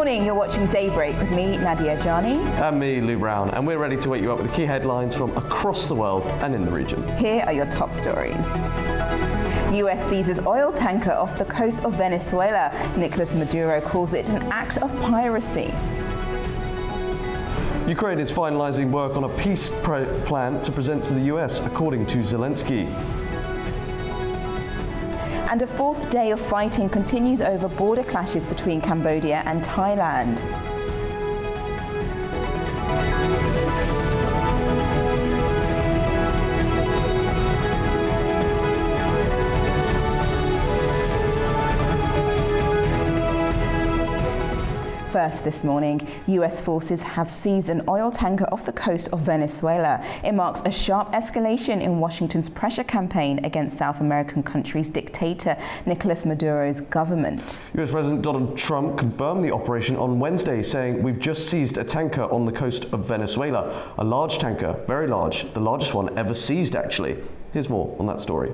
morning, you're watching Daybreak with me, Nadia Jani. And me, Lou Brown, and we're ready to wake you up with the key headlines from across the world and in the region. Here are your top stories. US seizes oil tanker off the coast of Venezuela. Nicolas Maduro calls it an act of piracy. Ukraine is finalizing work on a peace plan to present to the US, according to Zelensky. And a fourth day of fighting continues over border clashes between Cambodia and Thailand. First this morning, US forces have seized an oil tanker off the coast of Venezuela. It marks a sharp escalation in Washington's pressure campaign against South American country's dictator Nicolas Maduro's government. US President Donald Trump confirmed the operation on Wednesday, saying, "We've just seized a tanker on the coast of Venezuela. A large tanker, very large, the largest one ever seized actually." Here's more on that story.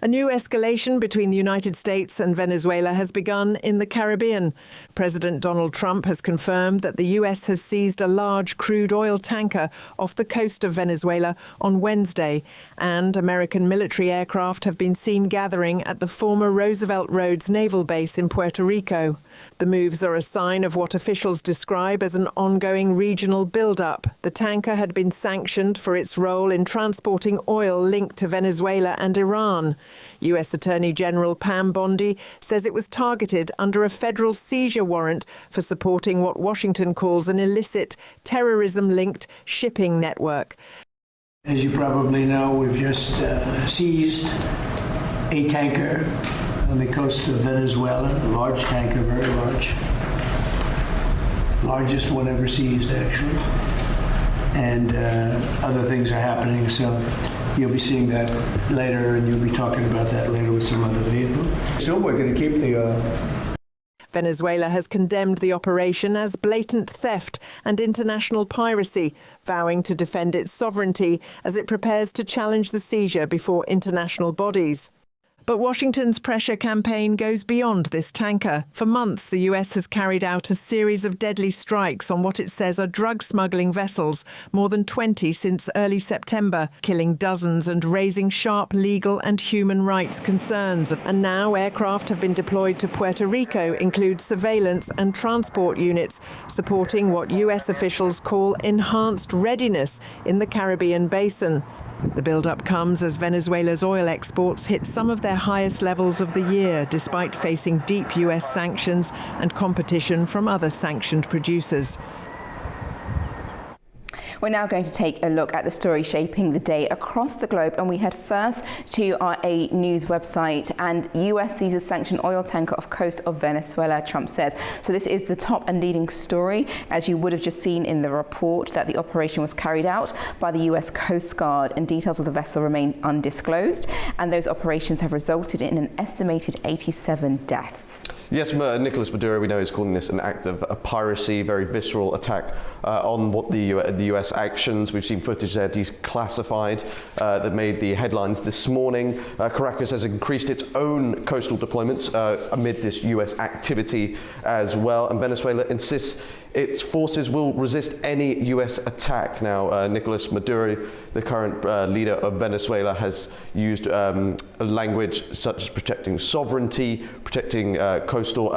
A new escalation between the United States and Venezuela has begun in the Caribbean. President Donald Trump has confirmed that the US has seized a large crude oil tanker off the coast of Venezuela on Wednesday, and American military aircraft have been seen gathering at the former Roosevelt Roads naval base in Puerto Rico. The moves are a sign of what officials describe as an ongoing regional build-up. The tanker had been sanctioned for its role in transporting oil linked to Venezuela and Iran. US Attorney General Pam Bondi says it was targeted under a federal seizure warrant for supporting what Washington calls an illicit, terrorism-linked shipping network. As you probably know, we've just seized a tanker on the coast of Venezuela, a large tanker, very large. Largest one ever seized, actually. And other things are happening, so you'll be seeing that later, and you'll be talking about that later with some other people. So we're going to keep the... Venezuela has condemned the operation as blatant theft and international piracy, vowing to defend its sovereignty as it prepares to challenge the seizure before international bodies. But Washington's pressure campaign goes beyond this tanker. For months, the US has carried out a series of deadly strikes on what it says are drug smuggling vessels, more than 20 since early September, killing dozens and raising sharp legal and human rights concerns. And now aircraft have been deployed to Puerto Rico, include surveillance and transport units, supporting what US officials call enhanced readiness in the Caribbean basin. The build-up comes as Venezuela's oil exports hit some of their highest levels of the year, despite facing deep US sanctions and competition from other sanctioned producers. We're now going to take a look at the story shaping the day across the globe, and we head first to our A News website. And US seizes sanctioned oil tanker off coast of Venezuela, Trump says. So this is the top and leading story, as you would have just seen in the report, that the operation was carried out by the US Coast Guard, and details of the vessel remain undisclosed, and those operations have resulted in an estimated 87 deaths. Yes, Nicolas Maduro, we know, is calling this an act of piracy, very visceral attack on what the US actions. We've seen footage there declassified that made the headlines this morning. Caracas has increased its own coastal deployments amid this US activity as well, and Venezuela insists its forces will resist any US attack. Now, Nicolas Maduro, the current leader of Venezuela, has used language such as protecting sovereignty, protecting coastal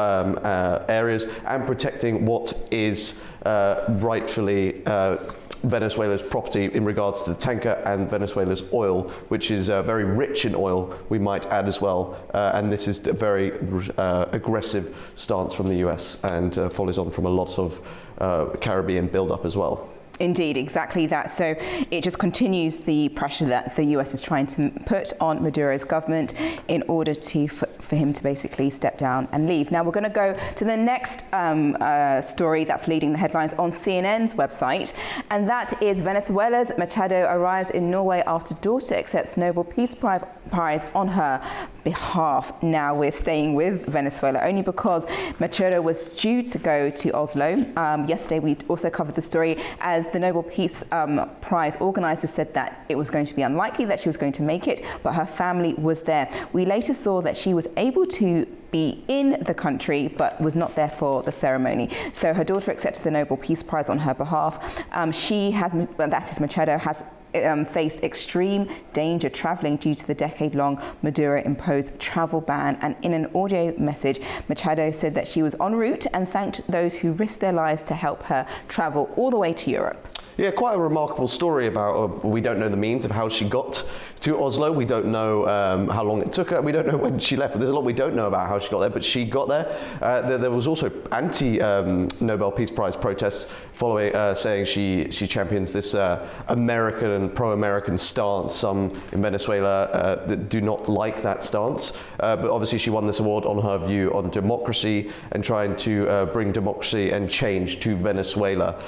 areas, and protecting what is rightfully Venezuela's property in regards to the tanker and Venezuela's oil, which is very rich in oil, we might add as well. And this is a very aggressive stance from the US, and follows on from a lot of Caribbean build-up as well. Indeed, exactly that. So it just continues the pressure that the US is trying to put on Maduro's government in order to for him to basically step down and leave. Now we're going to go to the next story that's leading the headlines on CNN's website, and that is Venezuela's Machado arrives in Norway after daughter accepts Nobel Peace Prize on her behalf. Now we're staying with Venezuela only because Machado was due to go to Oslo. Yesterday we also covered the story as the Nobel Peace Prize organisers said that it was going to be unlikely that she was going to make it, but her family was there. We later saw that she was able to be in the country but was not there for the ceremony. So her daughter accepted the Nobel Peace Prize on her behalf. That is Machado, has faced extreme danger traveling due to the decade-long Maduro-imposed travel ban. And in an audio message, Machado said that she was en route and thanked those who risked their lives to help her travel all the way to Europe. Yeah, quite a remarkable story about, we don't know the means of how she got to Oslo. We don't know how long it took her. We don't know when she left. There's a lot we don't know about how she got there, but she got there. There was also anti-Nobel Peace Prize protests following, saying she champions this American and pro-American stance. Some in Venezuela that do not like that stance. But obviously she won this award on her view on democracy and trying to bring democracy and change to Venezuela.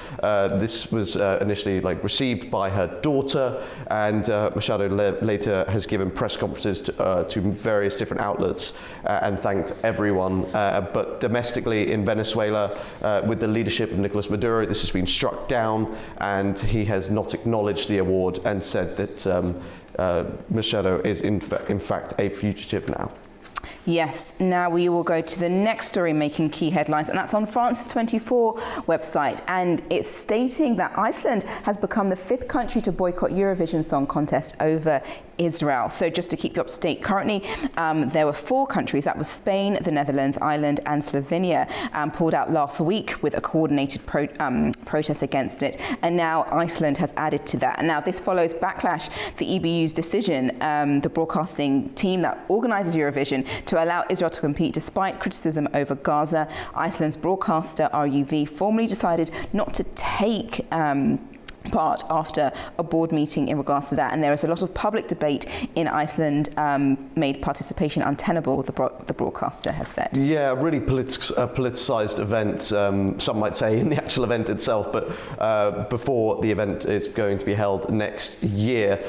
This was initially received by her daughter, and Machado later has given press conferences to various different outlets and thanked everyone. But domestically in Venezuela, with the leadership of Nicolas Maduro, this has been struck down, and he has not acknowledged the award and said that Machado is in fact a fugitive now. Yes, now we will go to the next story making key headlines, and that's on France's 24 website, and it's stating that Iceland has become the 5th country to boycott Eurovision Song Contest over Israel. So just to keep you up to date, currently there were 4 countries, that was Spain, the Netherlands, Ireland and Slovenia, pulled out last week with a coordinated protest against it, and now Iceland has added to that. And now this follows backlash for EBU's decision, the broadcasting team that organises Eurovision, to allow Israel to compete despite criticism over Gaza. Iceland's broadcaster RUV formally decided not to take part after a board meeting in regards to that, and there is a lot of public debate in Iceland made participation untenable, the broadcaster has said. Yeah, a really politicised event, some might say, in the actual event itself, but before the event is going to be held next year.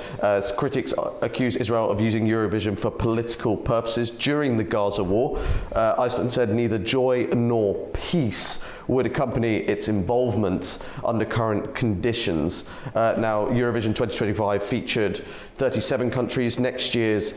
Critics accuse Israel of using Eurovision for political purposes during the Gaza war. Iceland said neither joy nor peace would accompany its involvement under current conditions. Now, Eurovision 2025 featured 37 countries. Next year's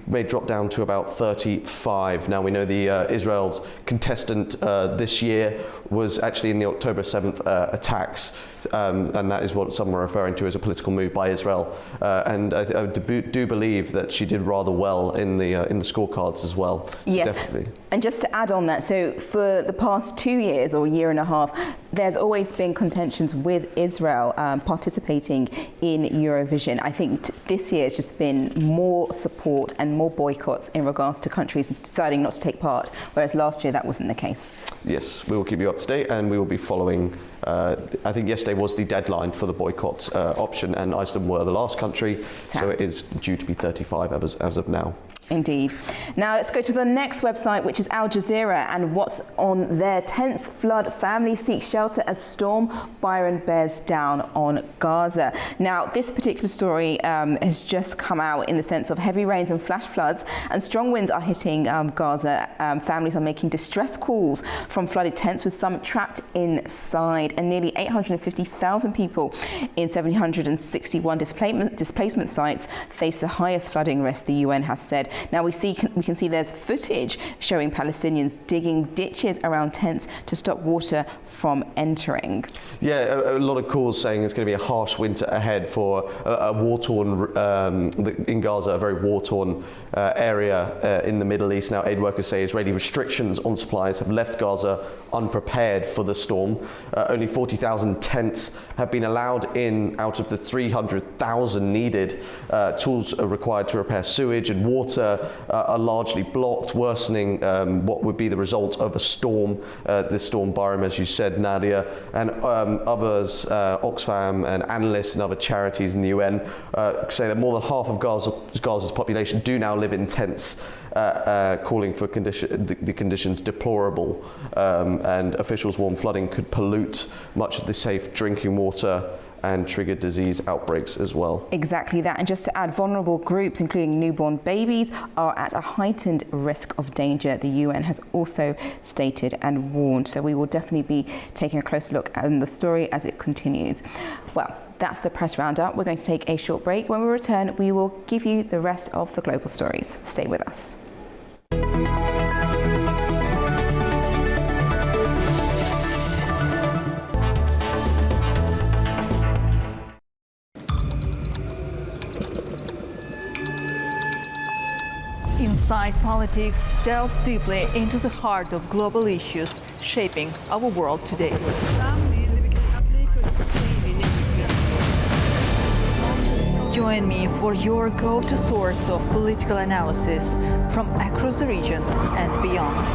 may drop down to about 35. Now, we know the Israel's contestant this year was actually in the October 7th attacks, and that is what some are referring to as a political move by Israel. And I do believe that she did rather well in the scorecards as well. So yes, definitely. And just to add on that, so for the past 2 years or year and a half, there's always been contentions with Israel participating in Eurovision. I think this year it's just been more support and more boycotts in regards to countries deciding not to take part, whereas last year that wasn't the case. Yes, we will keep you up to date, and we will be following. I think yesterday was the deadline for the boycott option, and Iceland were the last country, so it is due to be 35 as of now. Indeed. Now let's go to the next website, which is Al Jazeera, and what's on their tense flood. Family seeks shelter as storm Byron bears down on Gaza. Now this particular story has just come out in the sense of heavy rains and flash floods and strong winds are hitting Gaza. Families are making distress calls from flooded tents, with some trapped inside, and nearly 850,000 people in 761 displacement sites face the highest flooding risk, the UN has said. Now we can see there's footage showing Palestinians digging ditches around tents to stop water from entering. Yeah, a lot of calls saying it's going to be a harsh winter ahead for a war-torn, in Gaza, a very war-torn area in the Middle East. Now, aid workers say Israeli restrictions on supplies have left Gaza unprepared for the storm. Only 40,000 tents have been allowed in out of the 300,000 needed. Tools are required to repair sewage and water are largely blocked, worsening what would be the result of a storm, this storm Byron, as you said, Nadia, and others, Oxfam and analysts and other charities in the UN say that more than half of Gaza's population do now live in tents, calling for the conditions deplorable, and officials warn flooding could pollute much of the safe drinking water and trigger disease outbreaks as well. Exactly that. And just to add, vulnerable groups, including newborn babies, are at a heightened risk of danger, the UN has also stated and warned. So we will definitely be taking a closer look at the story as it continues. Well, that's the press roundup. We're going to take a short break. When we return, we will give you the rest of the global stories. Stay with us. Inside Politics delves deeply into the heart of global issues shaping our world today. Join me for your go-to source of political analysis from across the region and beyond.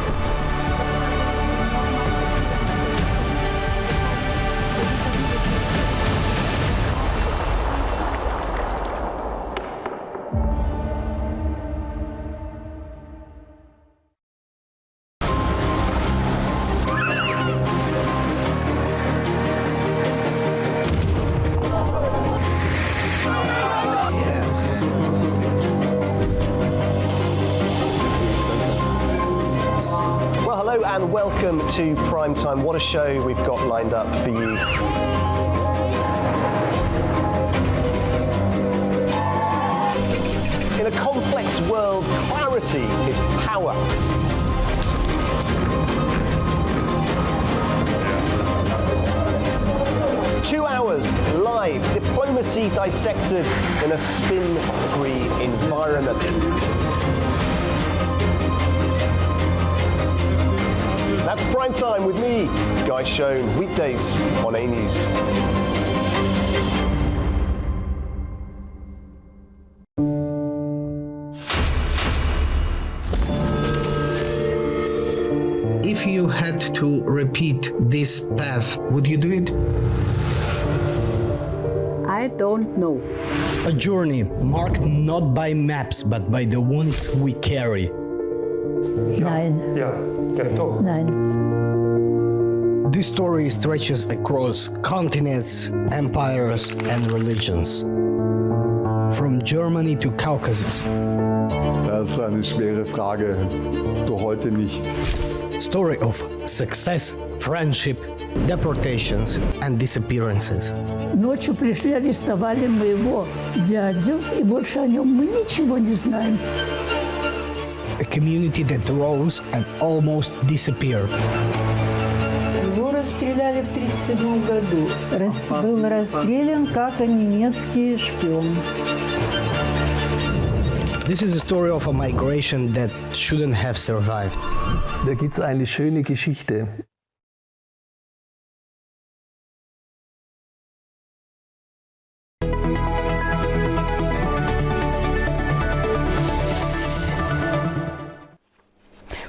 And welcome to Primetime. What a show we've got lined up for you. In a complex world, clarity is power. Two hours live, diplomacy dissected in a spin-free environment. That's Prime Time with me, Guy Schoen, weekdays on A News. If you had to repeat this path, would you do it? I don't know. A journey marked not by maps, but by the ones we carry. Nein. Nein. This story stretches across continents, empires, and religions. From Germany to Caucasus. Das ist eine schwere Frage. So heute nicht. Story of success, friendship, deportations, and disappearances. Ночью пришли, арестовали моего дядю, и больше о нем мы ничего не знаем. A community that rose and almost disappeared. Его расстреляли в 1937 году. Был расстрелян как немецкий шпион. This is a story of a migration that shouldn't have survived. Da gibt's eine schöne Geschichte.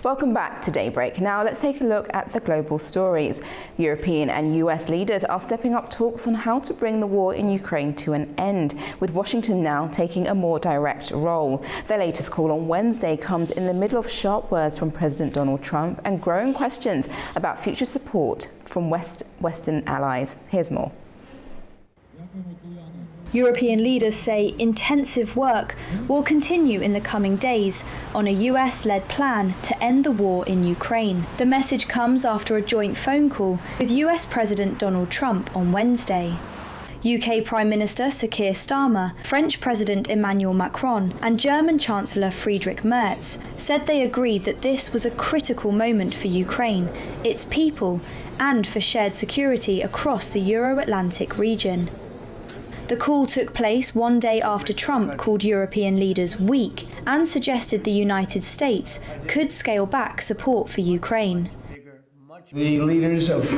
Welcome back to Daybreak. Now let's take a look at the global stories. European and US leaders are stepping up talks on how to bring the war in Ukraine to an end, with Washington now taking a more direct role. Their latest call on Wednesday comes in the middle of sharp words from President Donald Trump and growing questions about future support from Western allies. Here's more. European leaders say intensive work will continue in the coming days on a US-led plan to end the war in Ukraine. The message comes after a joint phone call with US President Donald Trump on Wednesday. UK Prime Minister Sir Keir Starmer, French President Emmanuel Macron and German Chancellor Friedrich Merz said they agreed that this was a critical moment for Ukraine, its people, and for shared security across the Euro-Atlantic region. The call took place one day after Trump called European leaders weak and suggested the United States could scale back support for Ukraine. The leaders of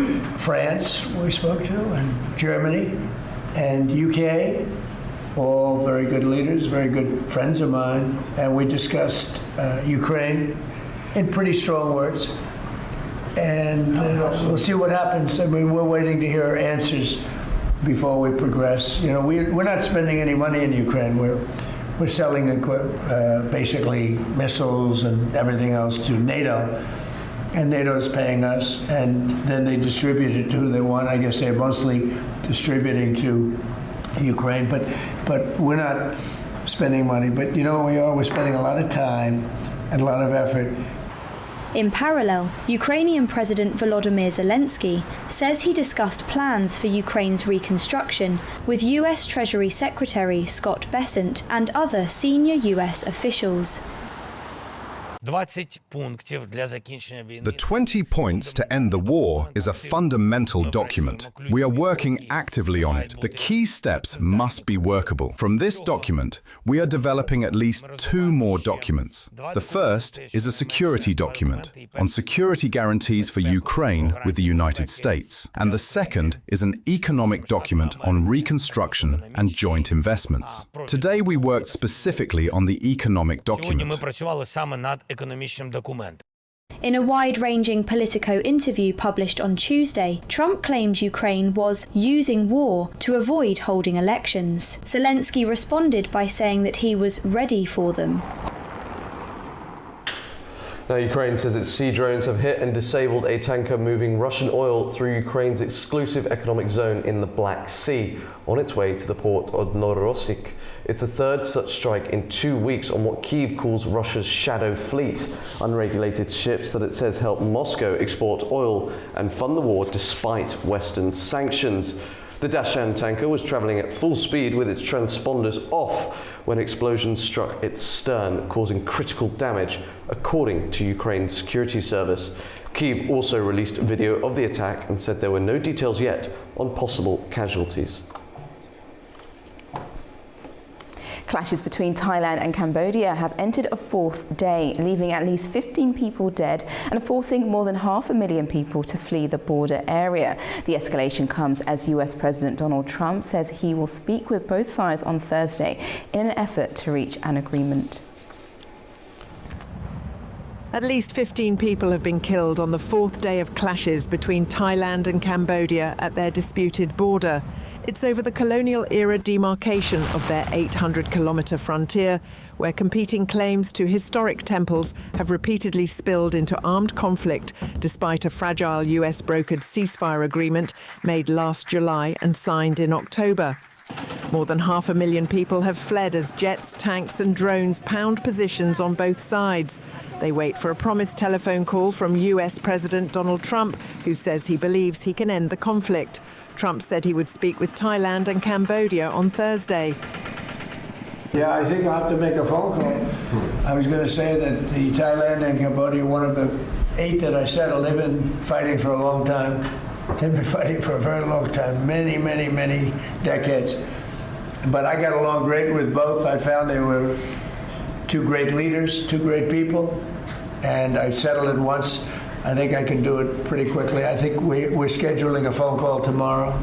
France we spoke to, and Germany, and UK, all very good leaders, very good friends of mine, and we discussed Ukraine in pretty strong words. And we'll see what happens. I mean, we're waiting to hear answers before we progress. You know, we're not spending any money in Ukraine. We're selling basically missiles and everything else to NATO, and NATO's paying us, and then they distribute it to who they want. I guess they're mostly distributing to Ukraine, but we're not spending money. But you know what we are? We're spending a lot of time and a lot of effort. In parallel, Ukrainian President Volodymyr Zelensky says he discussed plans for Ukraine's reconstruction with US Treasury Secretary Scott Bessent and other senior US officials. The 20 points to end the war is a fundamental document. We are working actively on it. The key steps must be workable. From this document, we are developing at least 2 more documents. The first is a security document on security guarantees for Ukraine with the United States. And the second is an economic document on reconstruction and joint investments. Today we worked specifically on the economic document. In a wide-ranging Politico interview published on Tuesday, Trump claimed Ukraine was using war to avoid holding elections. Zelensky responded by saying that he was ready for them. Now, Ukraine says its sea drones have hit and disabled a tanker moving Russian oil through Ukraine's exclusive economic zone in the Black Sea on its way to the port of Novorossiysk. It's the third such strike in 2 weeks on what Kyiv calls Russia's shadow fleet, unregulated ships that it says help Moscow export oil and fund the war despite Western sanctions. The Dashan tanker was travelling at full speed with its transponders off when explosions struck its stern, causing critical damage, according to Ukraine's security service. Kyiv also released video of the attack and said there were no details yet on possible casualties. Clashes between Thailand and Cambodia have entered a 4th day, leaving at least 15 people dead and forcing more than 500,000 people to flee the border area. The escalation comes as US President Donald Trump says he will speak with both sides on Thursday in an effort to reach an agreement. At least 15 people have been killed on the 4th day of clashes between Thailand and Cambodia at their disputed border. It's over the colonial-era demarcation of their 800-kilometre frontier, where competing claims to historic temples have repeatedly spilled into armed conflict, despite a fragile US-brokered ceasefire agreement made last July and signed in October. More than 500,000 people have fled as jets, tanks and drones pound positions on both sides. They wait for a promised telephone call from US President Donald Trump, who says he believes he can end the conflict. Trump said he would speak with Thailand and Cambodia on Thursday. Yeah, I think I'll have to make a phone call. I was going to say that the Thailand and Cambodia, one of the 8 that I settled, they've been fighting for a long time. They've been fighting for a very long time, many, many, many decades. But I got along great with both. I found they were 2 great leaders, 2 great people, and I settled it once. I think I can do it pretty quickly. I think we're scheduling a phone call tomorrow.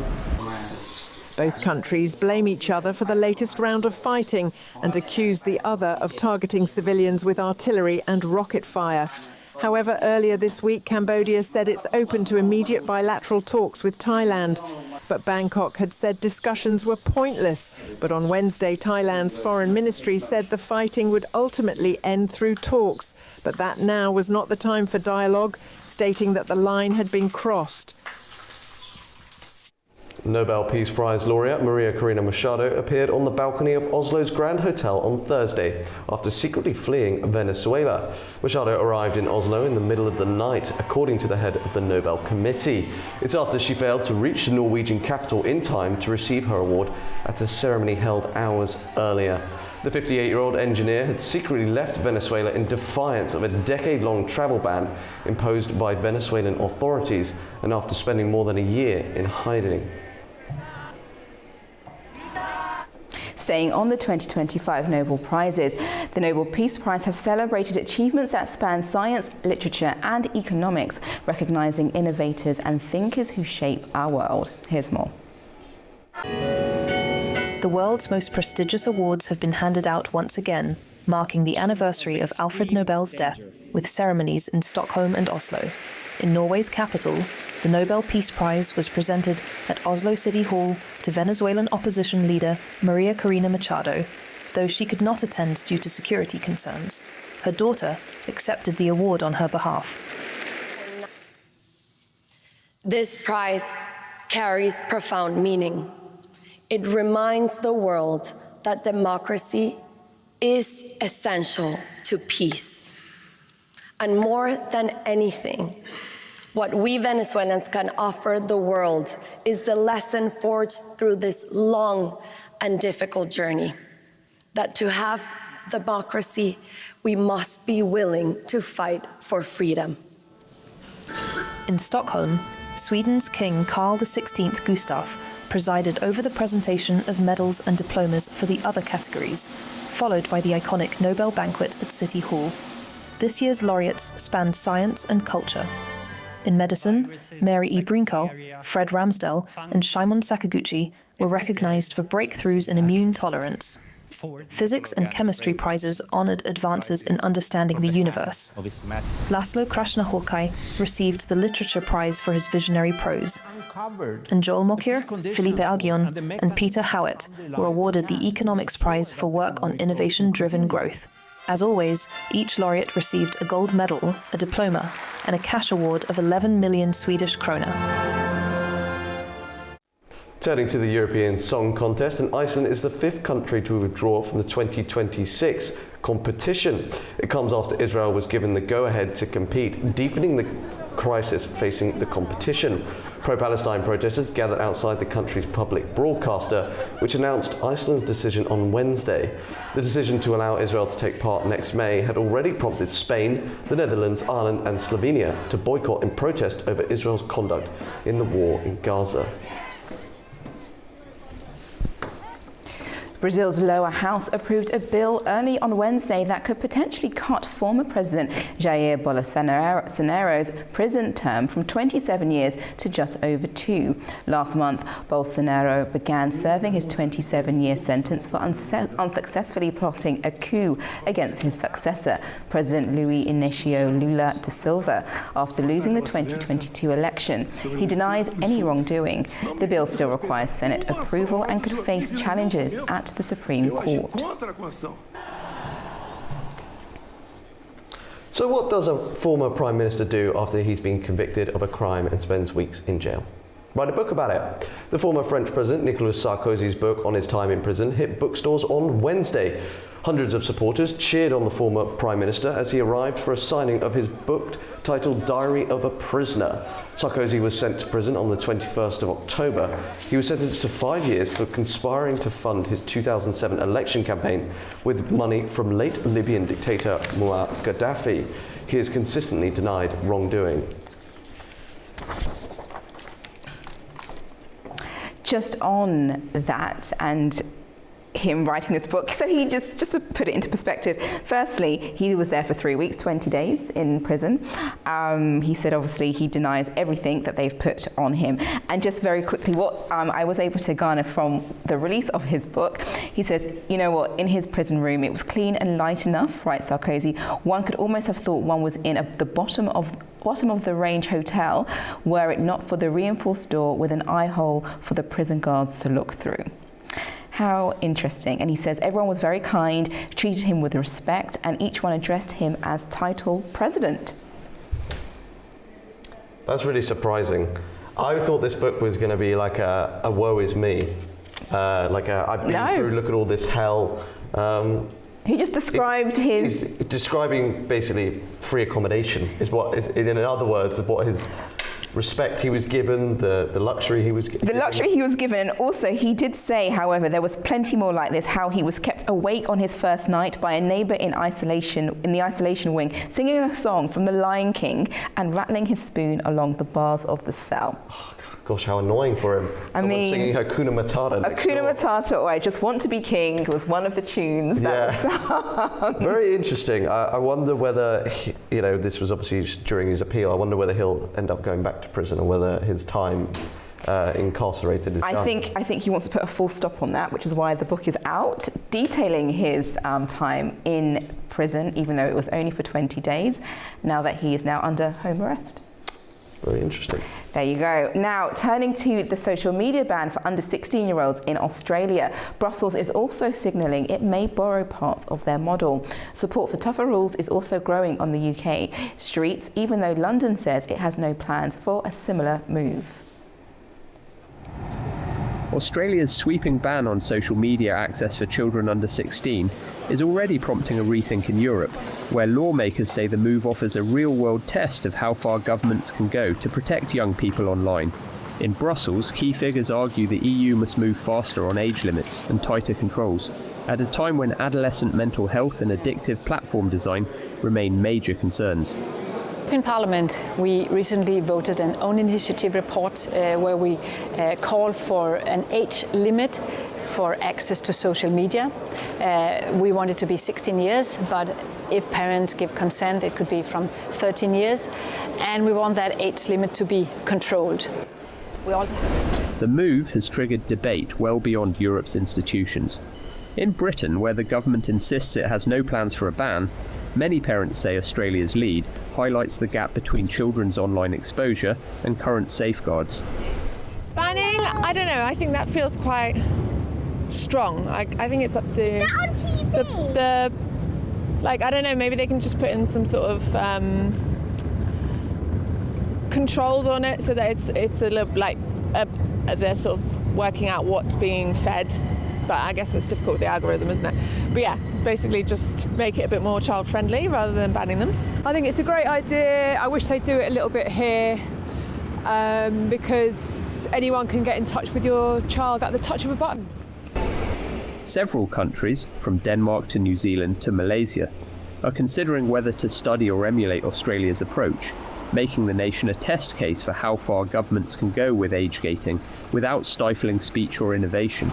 Both countries blame each other for the latest round of fighting and accuse the other of targeting civilians with artillery and rocket fire. However, earlier this week, Cambodia said it's open to immediate bilateral talks with Thailand. But Bangkok had said discussions were pointless. But on Wednesday, Thailand's foreign ministry said the fighting would ultimately end through talks. But that now was not the time for dialogue, stating that the line had been crossed. Nobel Peace Prize laureate Maria Corina Machado appeared on the balcony of Oslo's Grand Hotel on Thursday after secretly fleeing Venezuela. Machado arrived in Oslo in the middle of the night, according to the head of the Nobel Committee. It's after she failed to reach the Norwegian capital in time to receive her award at a ceremony held hours earlier. The 58-year-old engineer had secretly left Venezuela in defiance of a decade-long travel ban imposed by Venezuelan authorities and after spending more than a year in hiding. Staying on the 2025 Nobel Prizes, the Nobel Peace Prize have celebrated achievements that span science, literature and economics, recognising innovators and thinkers who shape our world. Here's more. The world's most prestigious awards have been handed out once again, marking the anniversary of Alfred Nobel's death, with ceremonies in Stockholm and Oslo. In Norway's capital, the Nobel Peace Prize was presented at Oslo City Hall to Venezuelan opposition leader Maria Corina Machado, though she could not attend due to security concerns. Her daughter accepted the award on her behalf. This prize carries profound meaning. It reminds the world that democracy is essential to peace. And more than anything, what we Venezuelans can offer the world is the lesson forged through this long and difficult journey, that to have democracy, we must be willing to fight for freedom. In Stockholm, Sweden's King Carl XVI Gustaf presided over the presentation of medals and diplomas for the other categories, followed by the iconic Nobel banquet at City Hall. This year's laureates spanned science and culture. In medicine, Mary E. Brinkow, Fred Ramsdell, and Shimon Sakaguchi were recognized for breakthroughs in immune tolerance. Physics and chemistry prizes honored advances in understanding the universe. Laszlo Krasznahorkai received the Literature Prize for his visionary prose. And Joel Mokyr, Felipe Aguion, and Peter Howitt were awarded the Economics Prize for work on innovation-driven growth. As always, each laureate received a gold medal, a diploma, and a cash award of 11 million Swedish krona. Turning to the European Song Contest, and Iceland is the 5th country to withdraw from the 2026 competition. It comes after Israel was given the go-ahead to compete, deepening the crisis facing the competition. Pro-Palestine protesters gathered outside the country's public broadcaster, which announced Iceland's decision on Wednesday. The decision to allow Israel to take part next May had already prompted Spain, the Netherlands, Ireland and Slovenia to boycott in protest over Israel's conduct in the war in Gaza. Brazil's lower house approved a bill early on Wednesday that could potentially cut former President Jair Bolsonaro's prison term from 27 years to just over 2. Last month, Bolsonaro began serving his 27-year sentence for unsuccessfully plotting a coup against his successor, President Luiz Inácio Lula da Silva, after losing the 2022 election. He denies any wrongdoing. The bill still requires Senate approval and could face challenges at the Supreme Court. So what does a former Prime Minister do after he's been convicted of a crime and spends weeks in jail? Write a book about it. The former French President Nicolas Sarkozy's book on his time in prison hit bookstores on Wednesday. Hundreds of supporters cheered on the former Prime Minister as he arrived for a signing of his book titled Diary of a Prisoner. Sarkozy was sent to prison on the 21st of October. He was sentenced to 5 years for conspiring to fund his 2007 election campaign with money from late Libyan dictator Muammar Gaddafi. He has consistently denied wrongdoing. Just on that and him writing this book, so he just to put it into perspective, firstly, he was there for 3 weeks, 20 days in prison. He said obviously he denies everything that they've put on him. And just very quickly, what I was able to garner from the release of his book, he says, you know what, in his prison room it was clean and light enough, writes Sarkozy, one could almost have thought one was in the bottom of the range hotel were it not for the reinforced door with an eye hole for the prison guards to look through. How interesting. And he says everyone was very kind, treated him with respect, and each one addressed him as title president. That's really surprising. I thought this book was going to be like a woe is me. I've been through, look at all this hell. He just described he's describing basically free accommodation, in other words, of what his respect he was given, the luxury he was given. The luxury he was given, and also he did say, however, there was plenty more like this, how he was kept awake on his first night by a neighbour in the isolation wing, singing a song from The Lion King and rattling his spoon along the bars of the cell. Oh, gosh, how annoying for him. Someone singing Hakuna Matata. Hakuna Matata, or I Just Want to Be King was one of the tunes that was sung. Very interesting. I wonder whether, this was obviously during his appeal, I wonder whether he'll end up going back to prison or whether his time incarcerated is done. I think he wants to put a full stop on that, which is why the book is out, detailing his time in prison, even though it was only for 20 days, now that he is now under home arrest. Very interesting. There you go. Now, turning to the social media ban for under 16-year-olds in Australia, Brussels is also signalling it may borrow parts of their model. Support for tougher rules is also growing on the UK streets, even though London says it has no plans for a similar move. Australia's sweeping ban on social media access for children under 16 is already prompting a rethink in Europe, where lawmakers say the move offers a real-world test of how far governments can go to protect young people online. In Brussels, key figures argue the EU must move faster on age limits and tighter controls. at a time when adolescent mental health and addictive platform design remain major concerns. In Parliament, we recently voted an own initiative report where we call for an age limit for access to social media. We want it to be 16 years, but if parents give consent, it could be from 13 years. And we want that age limit to be controlled. The move has triggered debate well beyond Europe's institutions. In Britain, where the government insists it has no plans for a ban, many parents say Australia's lead highlights the gap between children's online exposure and current safeguards. Banning? I don't know. I think that feels quite strong. I think it's up to the like, I don't know, maybe they can just put in some sort of controls on it so that it's a little like they're sort of working out what's being fed. But I guess it's difficult with the algorithm, isn't it? But yeah, basically just make it a bit more child friendly rather than banning them. I think it's a great idea. I wish they'd do it a little bit here because anyone can get in touch with your child at the touch of a button. Several countries, from Denmark to New Zealand to Malaysia, are considering whether to study or emulate Australia's approach, making the nation a test case for how far governments can go with age gating without stifling speech or innovation.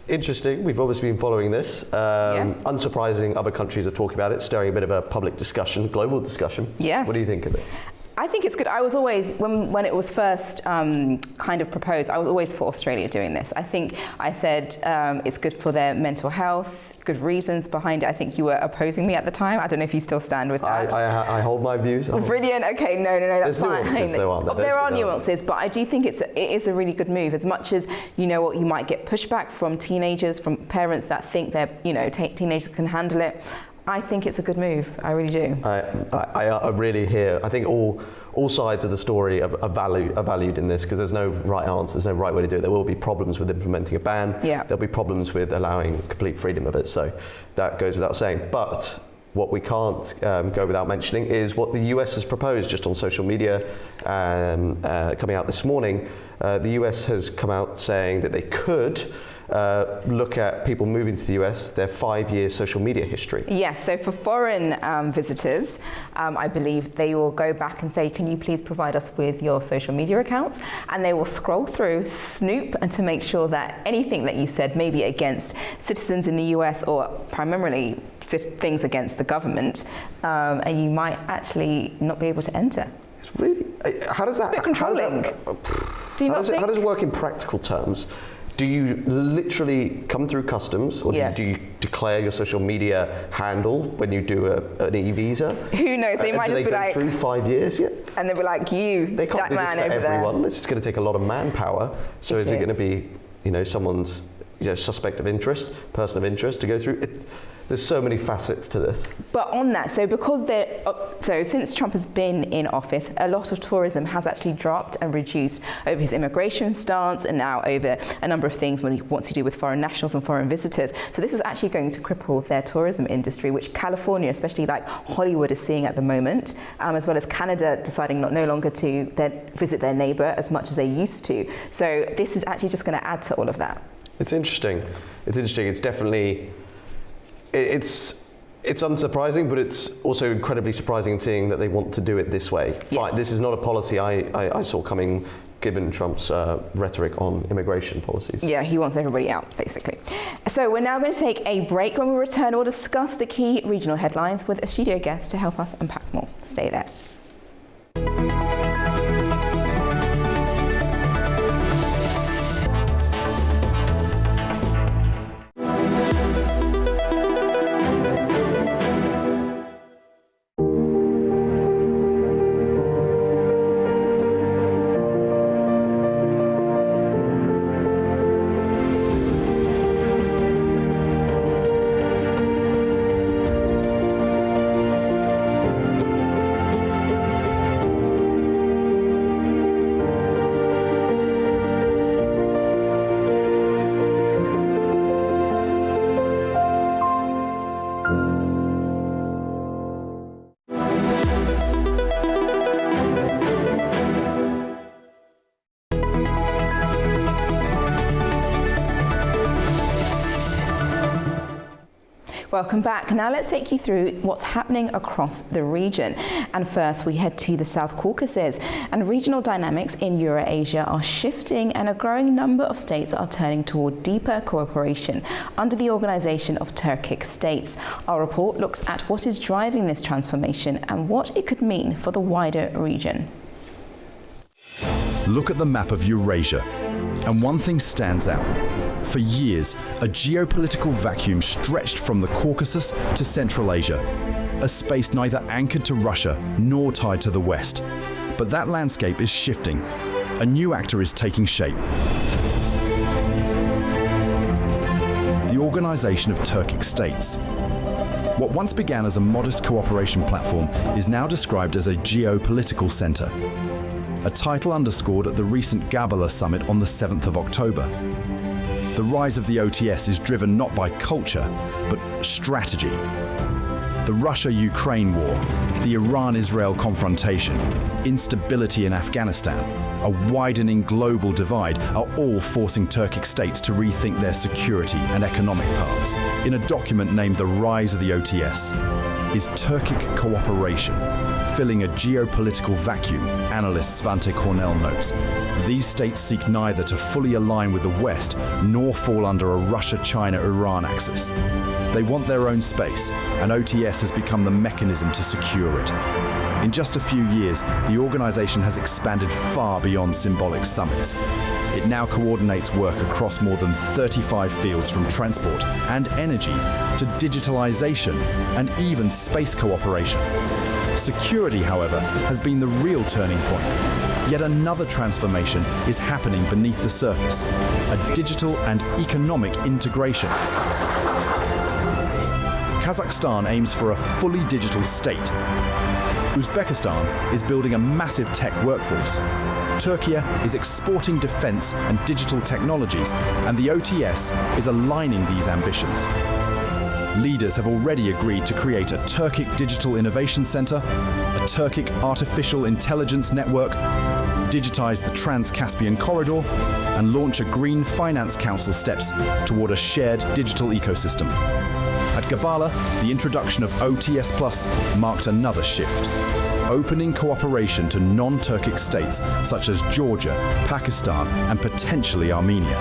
Interesting. We've obviously been following this. Unsurprising, other countries are talking about it, stirring a bit of a public discussion, global discussion. Yes. What do you think of it? I think it's good. I was always, when it was first kind of proposed, I was always for Australia doing this. I think I said it's good for their mental health, good reasons behind it. I think you were opposing me at the time. I don't know if you still stand with that. I hold my views. Brilliant. Okay, no, that's fine. There's nuances, though, aren't there? There are nuances, but I do think it is a really good move. As much as, you know what, you might get pushback from teenagers, from parents that think teenagers can handle it. I think it's a good move. I really do. I really hear. I think all sides of the story are valued in this because there's no right answer. There's no right way to do it. There will be problems with implementing a ban. Yeah. There'll be problems with allowing complete freedom of it. So that goes without saying. But what we can't go without mentioning is what the US has proposed just on social media coming out this morning. The US has come out saying that they could look at people moving to the US, their 5-year social media history. Yes, so for foreign visitors, I believe they will go back and say, can you please provide us with your social media accounts? And they will scroll through, snoop, and to make sure that anything that you said maybe against citizens in the US or primarily things against the government, and you might actually not be able to enter. It's really, how does that, it's a bit controlling. Do you not think? How does it work in practical terms? Do you literally come through customs, or do you declare your social media handle when you do an e-visa? Who knows? They might just be like, through 5 years yet? And they'll be like, they can't do this for everyone. It's going to take a lot of manpower. So is it going to be, someone's suspect of interest, person of interest to go through? There's so many facets to this. But on that, so since Trump has been in office, a lot of tourism has actually dropped and reduced over his immigration stance and now over a number of things when he wants to do with foreign nationals and foreign visitors. So this is actually going to cripple their tourism industry, which California, especially like Hollywood, is seeing at the moment, as well as Canada deciding no longer to visit their neighbour as much as they used to. So this is actually just going to add to all of that. It's interesting. It's definitely. It's unsurprising, but it's also incredibly surprising in seeing that they want to do it this way. Yes. This is not a policy I saw coming, given Trump's rhetoric on immigration policies. Yeah, he wants everybody out, basically. So we're now going to take a break. When we return, we'll discuss the key regional headlines with a studio guest to help us unpack more. Stay there. Welcome back. Now let's take you through what's happening across the region. And first we head to the South Caucasus. And regional dynamics in Eurasia are shifting, and a growing number of states are turning toward deeper cooperation under the Organization of Turkic States. Our report looks at what is driving this transformation and what it could mean for the wider region. Look at the map of Eurasia, and one thing stands out. For years, a geopolitical vacuum stretched from the Caucasus to Central Asia, a space neither anchored to Russia nor tied to the West. But that landscape is shifting. A new actor is taking shape. The Organization of Turkic States. What once began as a modest cooperation platform is now described as a geopolitical center, a title underscored at the recent Gabala summit on the 7th of October. The rise of the OTS is driven not by culture, but strategy. The Russia-Ukraine war, the Iran-Israel confrontation, instability in Afghanistan, a widening global divide are all forcing Turkic states to rethink their security and economic paths. In a document named The Rise of the OTS, is Turkic cooperation filling a geopolitical vacuum, analyst Svante Cornell notes. These states seek neither to fully align with the West nor fall under a Russia-China-Iran axis. They want their own space, and OTS has become the mechanism to secure it. In just a few years, the organization has expanded far beyond symbolic summits. It now coordinates work across more than 35 fields, from transport and energy to digitalization and even space cooperation. Security, however, has been the real turning point. Yet another transformation is happening beneath the surface, a digital and economic integration. Kazakhstan aims for a fully digital state. Uzbekistan is building a massive tech workforce. Turkey is exporting defense and digital technologies, and the OTS is aligning these ambitions. Leaders have already agreed to create a Turkic Digital Innovation Center, a Turkic Artificial Intelligence Network, digitize the Trans-Caspian Corridor, and launch a Green Finance Council steps toward a shared digital ecosystem. At Gabala, the introduction of OTS Plus marked another shift, opening cooperation to non-Turkic states such as Georgia, Pakistan, and potentially Armenia.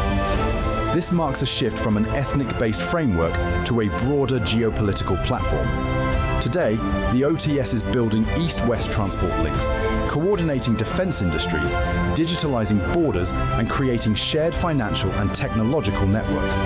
This marks a shift from an ethnic-based framework to a broader geopolitical platform. Today, the OTS is building east-west transport links, coordinating defense industries, digitalizing borders, and creating shared financial and technological networks.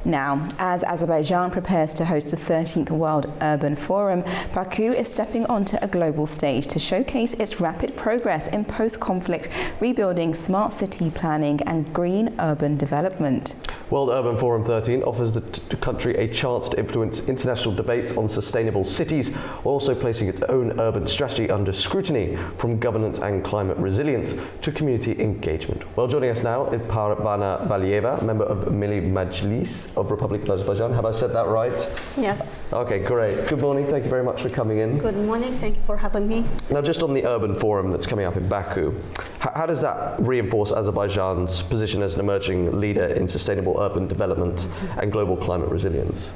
Now, as Azerbaijan prepares to host the 13th World Urban Forum, Baku is stepping onto a global stage to showcase its rapid progress in post-conflict rebuilding, smart city planning and green urban development. World Urban Forum 13 offers the country a chance to influence international debates on sustainable cities, while also placing its own urban strategy under scrutiny, from governance and climate resilience to community engagement. Well, joining us now is Parvana Valieva, member of Milli Majlis of Republic of Azerbaijan. Have I said that right? Yes. Okay, great. Good morning. Thank you very much for coming in. Good morning. Thank you for having me. Now, just on the Urban Forum that's coming up in Baku, how does that reinforce Azerbaijan's position as an emerging leader in sustainable urban development and global climate resilience?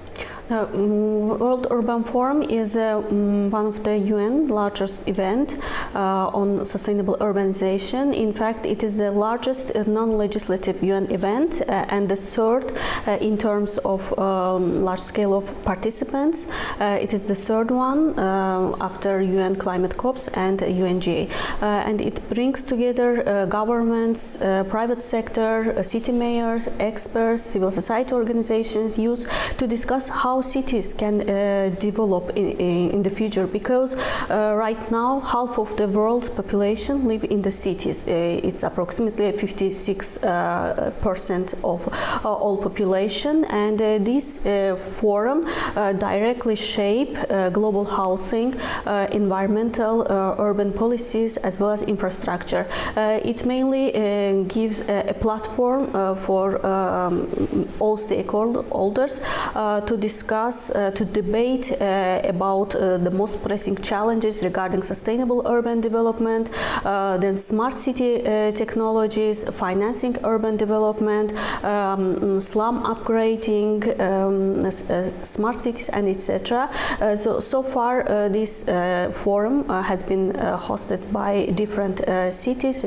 The World Urban Forum is one of the UN largest event on sustainable urbanization. In fact, it is the largest non-legislative UN event and the third in terms of large scale of participants. It is the third one after UN Climate COPs and UNGA. And it brings together governments, private sector, city mayors, experts, civil society organizations, youth, to discuss how cities can develop in the future, because right now half of the world's population live in the cities. It's approximately 56% of all population, and this forum directly shape global housing, environmental, urban policies, as well as infrastructure. It mainly gives a platform for all stakeholders to discuss discuss, to debate about the most pressing challenges regarding sustainable urban development, then smart city technologies, financing urban development, slum upgrading, smart cities, and etc. So far, this forum has been hosted by different cities,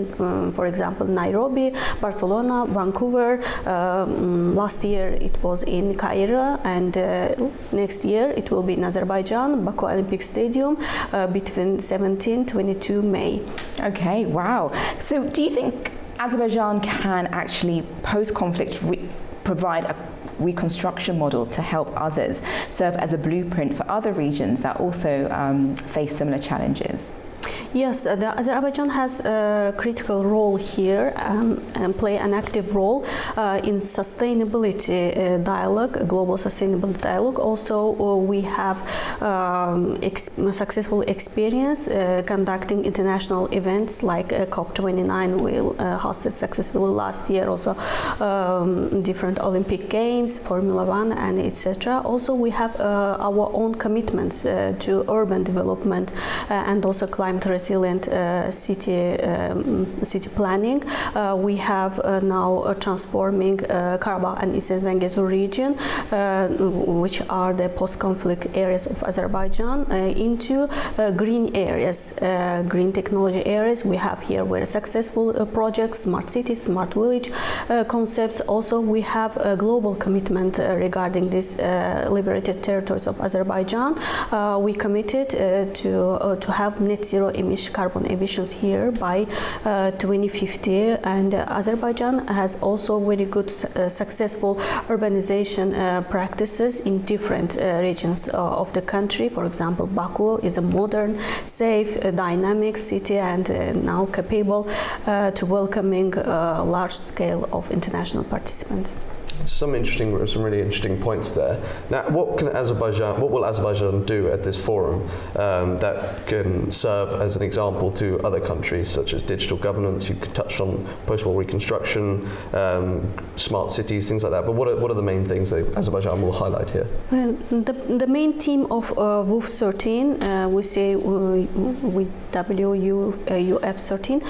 for example, Nairobi, Barcelona, Vancouver. Last year it was in Cairo, and next year it will be in Azerbaijan, Baku Olympic Stadium, between 17 to 22 May. Okay, wow. So do you think Azerbaijan can actually, post-conflict, provide a reconstruction model to help others, serve as a blueprint for other regions that also face similar challenges? Yes, Azerbaijan has a critical role here and play an active role in sustainability dialogue, global sustainability dialogue. Also, we have successful experience conducting international events like COP29 we hosted successfully last year. Also, different Olympic Games, Formula One, and etc. Also, we have our own commitments to urban development and also climate resilient city planning. We have now transforming Karabakh and Eastern Zangezur region, which are the post-conflict areas of Azerbaijan, into green areas, green technology areas. We have here very successful projects, smart cities, smart village concepts. Also, we have a global commitment regarding these liberated territories of Azerbaijan. We committed to have net zero carbon emissions here by 2050, and Azerbaijan has also very good successful urbanization practices in different regions of the country. For example, Baku is a modern, safe, dynamic city and now capable to welcoming a large scale of international participants. Some really interesting points there. Now, what will Azerbaijan do at this forum that can serve as an example to other countries, such as digital governance? You touched on post-war reconstruction, smart cities, things like that. But what are the main things that Azerbaijan will highlight here? The main theme of WUF 13, we say WUF 13,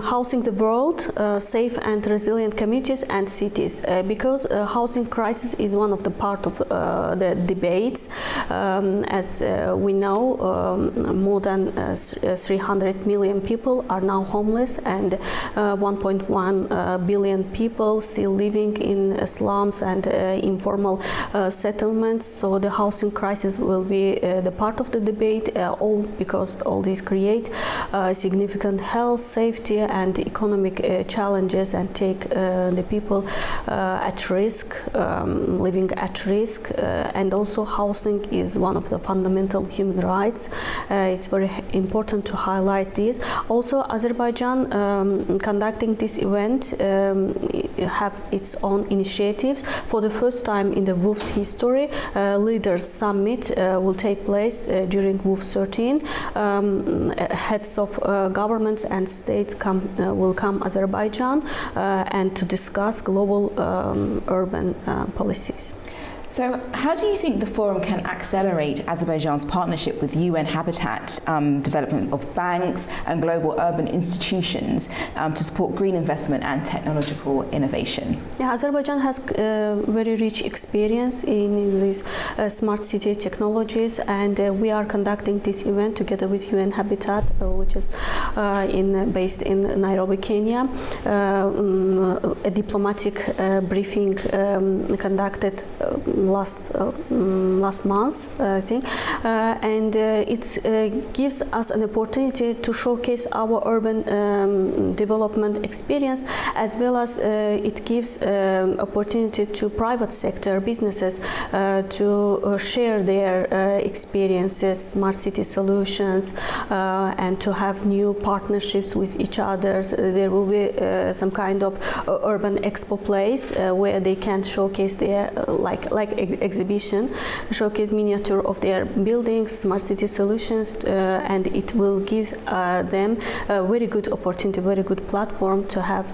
housing the world, safe and resilient communities and cities. Because housing crisis is one of the part of the debates. As we know, more than 300 million people are now homeless, and 1.1 billion people still living in slums and informal settlements. So the housing crisis will be the part of the debate, all because all these create significant health, safety and economic challenges, and take the people at risk, living at risk, and also housing is one of the fundamental human rights. It's very important to highlight this. Also, Azerbaijan conducting this event have its own initiatives. For the first time in the WUF's history, Leaders Summit will take place during WUF 13. Heads of governments and states will come Azerbaijan and to discuss global urban policies. So how do you think the forum can accelerate Azerbaijan's partnership with UN Habitat, development of banks and global urban institutions to support green investment and technological innovation? Yeah, Azerbaijan has very rich experience in these smart city technologies, and we are conducting this event together with UN Habitat, which is based in Nairobi, Kenya. A diplomatic briefing conducted last month, I think, and it gives us an opportunity to showcase our urban development experience, as well as it gives opportunity to private sector businesses to share their experiences, smart city solutions, and to have new partnerships with each other. There will be some kind of urban expo place where they can showcase their like exhibition, showcase miniature of their buildings, smart city solutions, and it will give them a very good opportunity, very good platform to have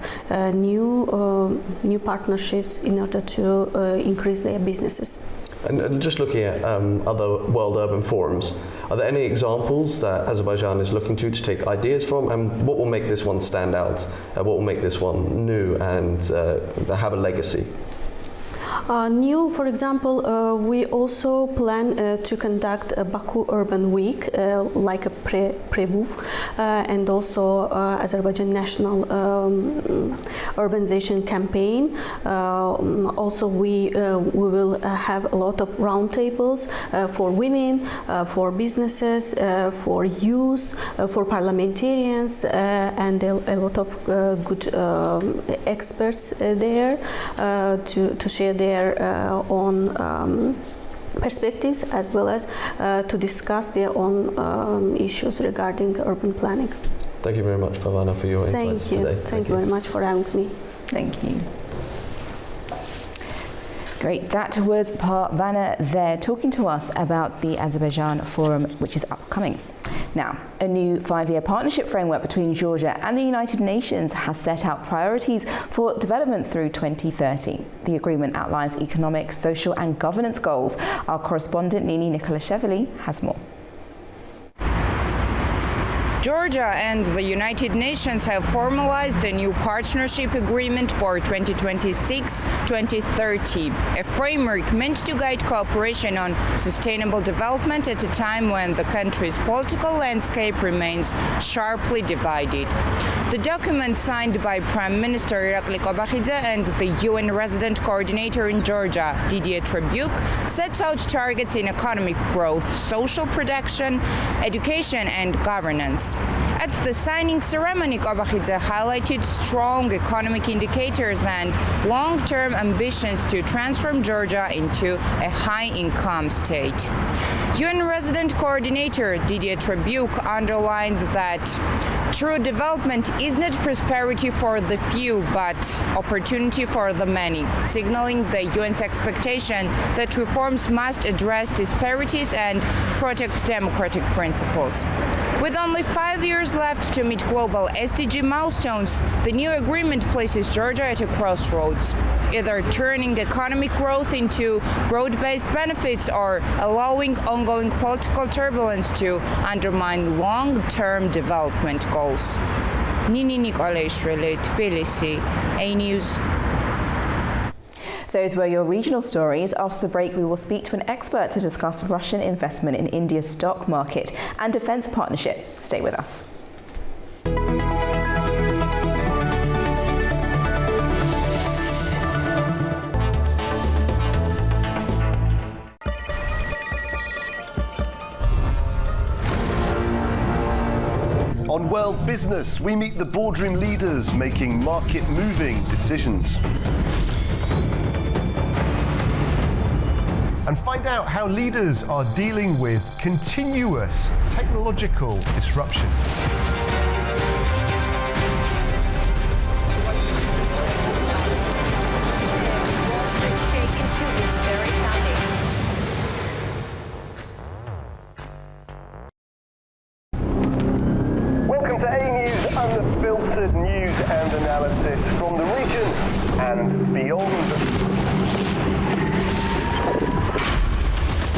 new partnerships in order to increase their businesses. And just looking at other World Urban Forums, are there any examples that Azerbaijan is looking to take ideas from, and what will make this one stand out? What will make this one new and have a legacy? New, for example, we also plan to conduct a Baku Urban Week, like a preview, and also Azerbaijan National Urbanization Campaign. Also, we will have a lot of roundtables for women, for businesses, for youth, for parliamentarians, and a lot of good experts there to share their own perspectives, as well as to discuss their own issues regarding urban planning. Thank you very much, Pavana, for your insights today. Thank you very much for having me. Thank you. Great, that was Pavana there talking to us about the Azerbaijan Forum, which is upcoming. Now, a new 5-year partnership framework between Georgia and the United Nations has set out priorities for development through 2030. The agreement outlines economic, social and governance goals. Our correspondent Nini Nikolashvili has more. Georgia and the United Nations have formalized a new partnership agreement for 2026-2030, a framework meant to guide cooperation on sustainable development at a time when the country's political landscape remains sharply divided. The document, signed by Prime Minister Irakli Kobakhidze and the UN resident coordinator in Georgia, Didier Trebuk, sets out targets in economic growth, social protection, education and governance. At the signing ceremony, Kobakhidze highlighted strong economic indicators and long-term ambitions to transform Georgia into a high-income state. UN resident coordinator Didier Trebuk underlined that true development is not prosperity for the few, but opportunity for the many, signaling the UN's expectation that reforms must address disparities and protect democratic principles. With only 5 years left to meet global SDG milestones, the new agreement places Georgia at a crossroads, either turning economic growth into broad-based benefits or allowing ongoing political turbulence to undermine long-term development goals. Nini Nikolashvili, Tbilisi, A News. Those were your regional stories. After the break, we will speak to an expert to discuss Russian investment in India's stock market and defence partnership. Stay with us. On World Business, we meet the boardroom leaders making market-moving decisions. And find out how leaders are dealing with continuous technological disruption. Welcome to A News, unfiltered news and analysis from the region and beyond.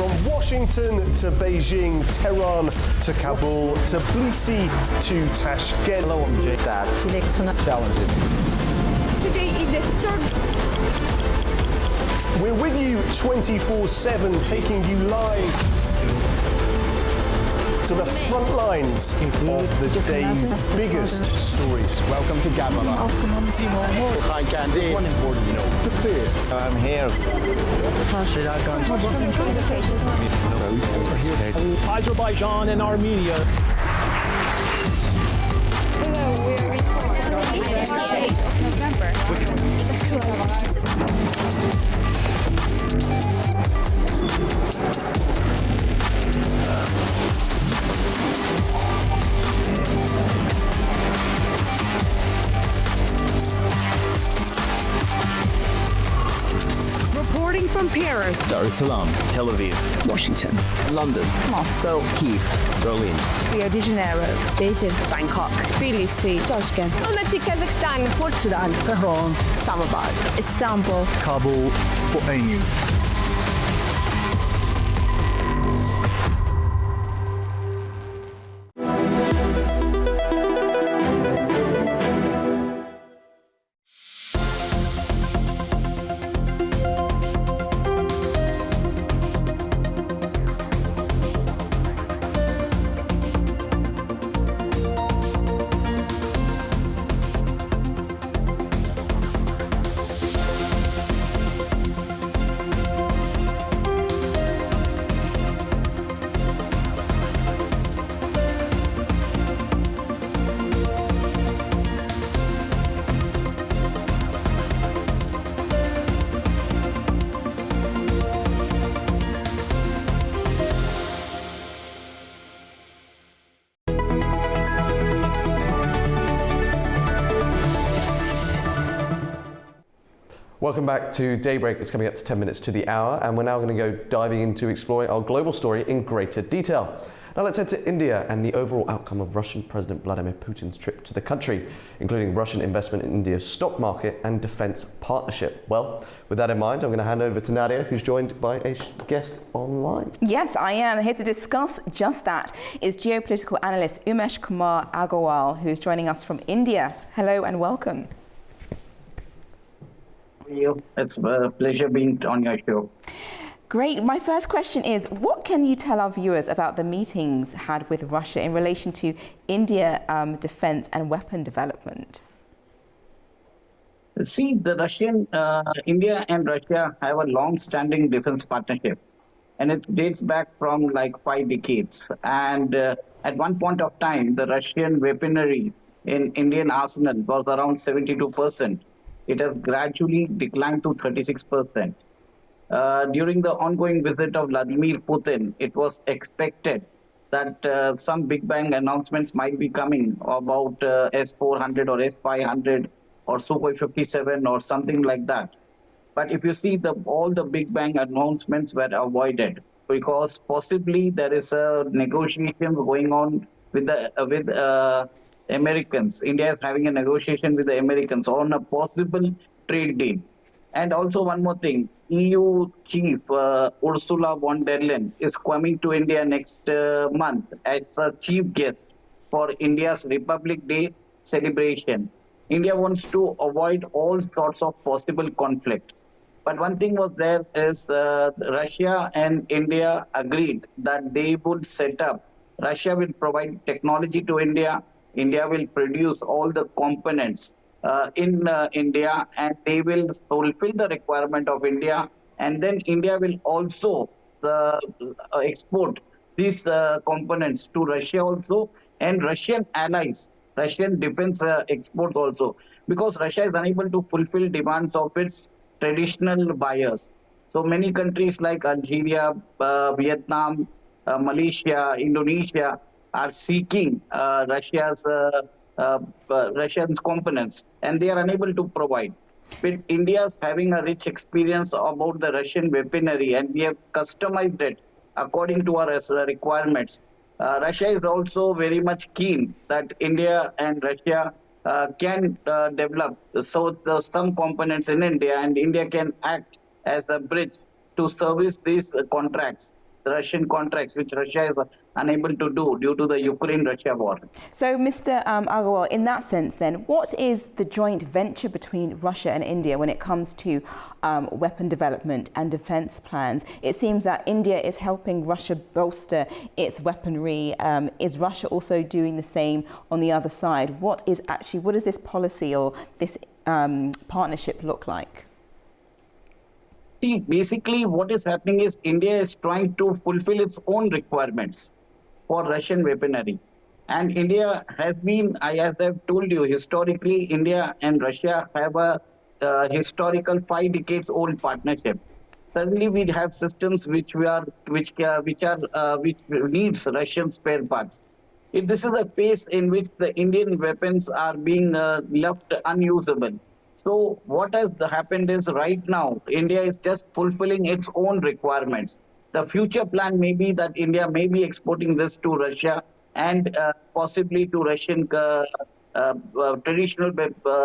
From Washington to Beijing, Tehran to Kabul, to Tbilisi to Tashkent. Hello, I'm Jay. That's challenges. Today is the third. We're with you 24/7, taking you live to the front lines of the day's biggest stories. Welcome to Gabala. One important note to this. I'm here. Azerbaijan and Armenia. Hello, we are recording on the 8th of November. Reporting from Paris, Dar es Salaam, Tel Aviv, Washington, London, Moscow, Kyiv, Berlin, Rio de Janeiro, Beijing, Bangkok, Tbilisi, Tashkent, Almaty, Kazakhstan, Port Sudan, Tehran, Islamabad, Istanbul, Kabul for A News. Welcome back to Daybreak. It's coming up to 10 minutes to the hour, and we're now going to go diving into exploring our global story in greater detail. Now let's head to India and the overall outcome of Russian President Vladimir Putin's trip to the country, including Russian investment in India's stock market and defence partnership. Well, with that in mind, I'm going to hand over to Nadia, who's joined by a guest online. Yes, I am. Here to discuss just that is geopolitical analyst Umesh Kumar Agarwal, who's joining us from India. Hello and welcome. It's a pleasure being on your show. Great. My first question is, what can you tell our viewers about the meetings had with Russia in relation to India defense and weapon development? See, India and Russia have a long-standing defense partnership, and it dates back from like 5 decades. And at one point of time, the Russian weaponry in Indian arsenal was around 72%. It has gradually declined to 36%. During the ongoing visit of Vladimir Putin, it was expected that some Big Bang announcements might be coming about S-400 or S-500 or Sukhoi 57 or something like that. But if you see, all the Big Bang announcements were avoided because possibly there is a negotiation going on with Americans. India is having a negotiation with the Americans on a possible trade deal. And also one more thing, EU chief Ursula von der Leyen is coming to India next month as a chief guest for India's Republic Day celebration. India wants to avoid all sorts of possible conflict. But one thing was there is Russia and India agreed that they would set up, Russia will provide technology to India, India will produce all the components in India, and they will fulfill the requirement of India, and then India will also export these components to Russia also, and Russian allies, Russian defense exports also, because Russia is unable to fulfill demands of its traditional buyers. So many countries like Algeria, Vietnam, Malaysia, Indonesia are seeking Russia's components, and they are unable to provide. But India is having a rich experience about the Russian weaponry, and we have customized it according to our requirements. Russia is also very much keen that India and Russia can develop some components in India, and India can act as a bridge to service these contracts, the Russian contracts, which Russia is unable to do due to the Ukraine-Russia war. So, Mr. Agarwal, in that sense then, what is the joint venture between Russia and India when it comes to weapon development and defense plans? It seems that India is helping Russia bolster its weaponry. Is Russia also doing the same on the other side? What does this policy or this partnership look like? See, basically what is happening is India is trying to fulfill its own requirements for Russian weaponry. And India has been, as I've told you, historically, India and Russia have a historical 5 decades old partnership. Certainly, we have systems which needs Russian spare parts. This is a phase in which the Indian weapons are being left unusable. So what has happened is right now, India is just fulfilling its own requirements. The future plan may be that India may be exporting this to Russia and possibly to Russian traditional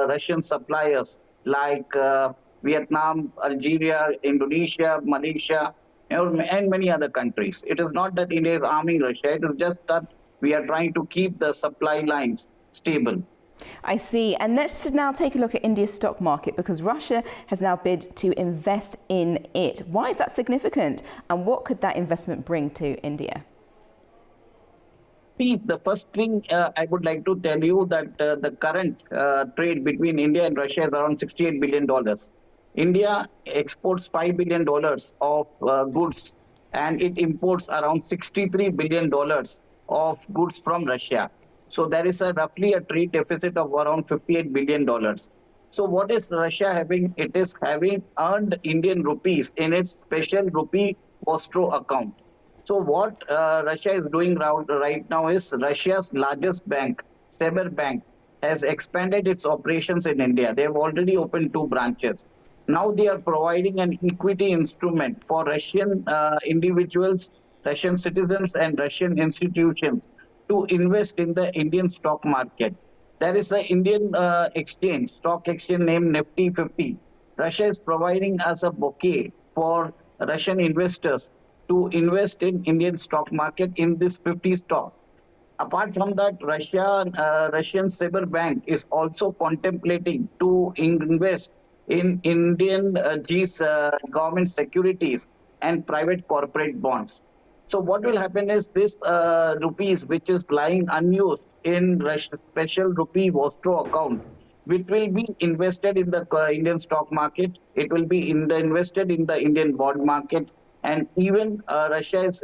Russian suppliers like Vietnam, Algeria, Indonesia, Malaysia, and many other countries. It is not that India is arming Russia. It is just that we are trying to keep the supply lines stable. I see. And let's now take a look at India's stock market, because Russia has now bid to invest in it. Why is that significant? And what could that investment bring to India? See, the first thing I would like to tell you that the current trade between India and Russia is around $68 billion. India exports $5 billion of goods, and it imports around $63 billion of goods from Russia. So there is roughly a trade deficit of around $58 billion. So what is Russia having? It is having earned Indian rupees in its special rupee Vostro account. So what Russia is doing right now is Russia's largest bank, Seber Bank, has expanded its operations in India. They have already opened 2 branches. Now they are providing an equity instrument for Russian individuals, Russian citizens, and Russian institutions to invest in the Indian stock market. There is an Indian stock exchange named Nifty 50. Russia is providing us a bouquet for Russian investors to invest in Indian stock market in these 50 stocks. Apart from that, Russian Cyber Bank is also contemplating to invest in Indian government securities and private corporate bonds. So what will happen is this rupees, which is lying unused in Russia's special rupee Vostro account, which will be invested in the Indian stock market. It will be invested in the Indian bond market. And even Russia is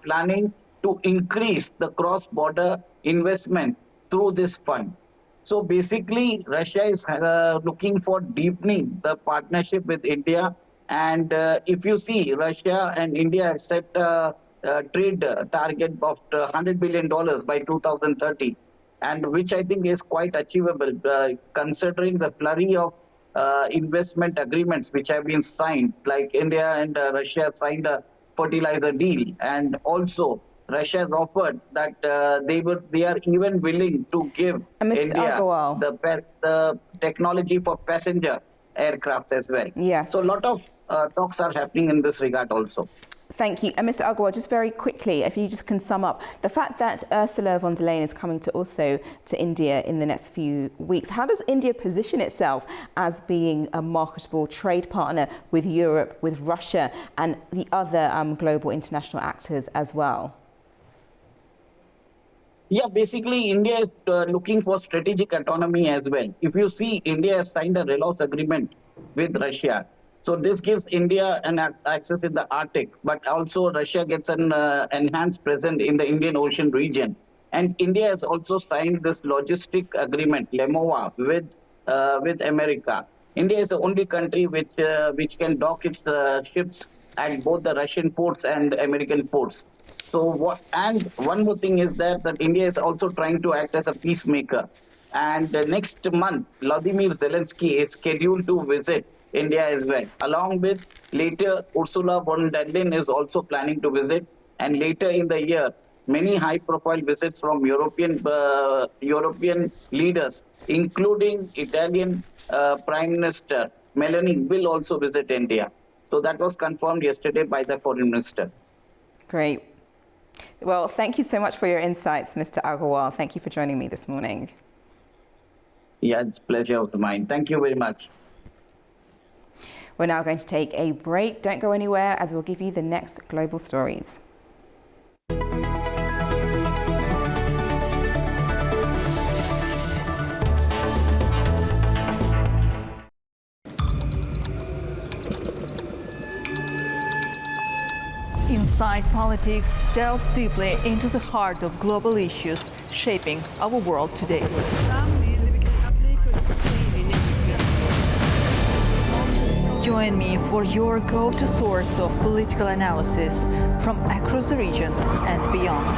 planning to increase the cross-border investment through this fund. So basically, Russia is looking for deepening the partnership with India. And if you see, Russia and India have set a trade target of $100 billion by 2030, and which I think is quite achievable, considering the flurry of investment agreements which have been signed, like India and Russia have signed a fertilizer deal, and also Russia has offered that they are even willing to give India the technology for passenger aircrafts as well. Yes. So a lot of talks are happening in this regard also. Thank you. And Mr. Agarwal, just very quickly, if you just can sum up the fact that Ursula von der Leyen is coming to India in the next few weeks. How does India position itself as being a marketable trade partner with Europe, with Russia, and the other global international actors as well? Yeah, basically, India is looking for strategic autonomy as well. If you see, India has signed a reloss agreement with Russia. So this gives India an access in the Arctic, but also Russia gets an enhanced presence in the Indian Ocean region. And India has also signed this logistic agreement, LEMOA, with America. India is the only country which can dock its ships at both the Russian ports and American ports. So and one more thing is that India is also trying to act as a peacemaker. And next month, Vladimir Zelensky is scheduled to visit India as well. Along with later, Ursula von der Leyen is also planning to visit. And later in the year, many high-profile visits from European leaders, including Italian Prime Minister Meloni, will also visit India. So that was confirmed yesterday by the Foreign Minister. Great. Well, thank you so much for your insights, Mr. Agarwal. Thank you for joining me this morning. Yeah, it's a pleasure of mine. Thank you very much. We're now going to take a break. Don't go anywhere, as we'll give you the next global stories. Inside Politics delves deeply into the heart of global issues shaping our world today. Join me for your go-to source of political analysis from across the region and beyond.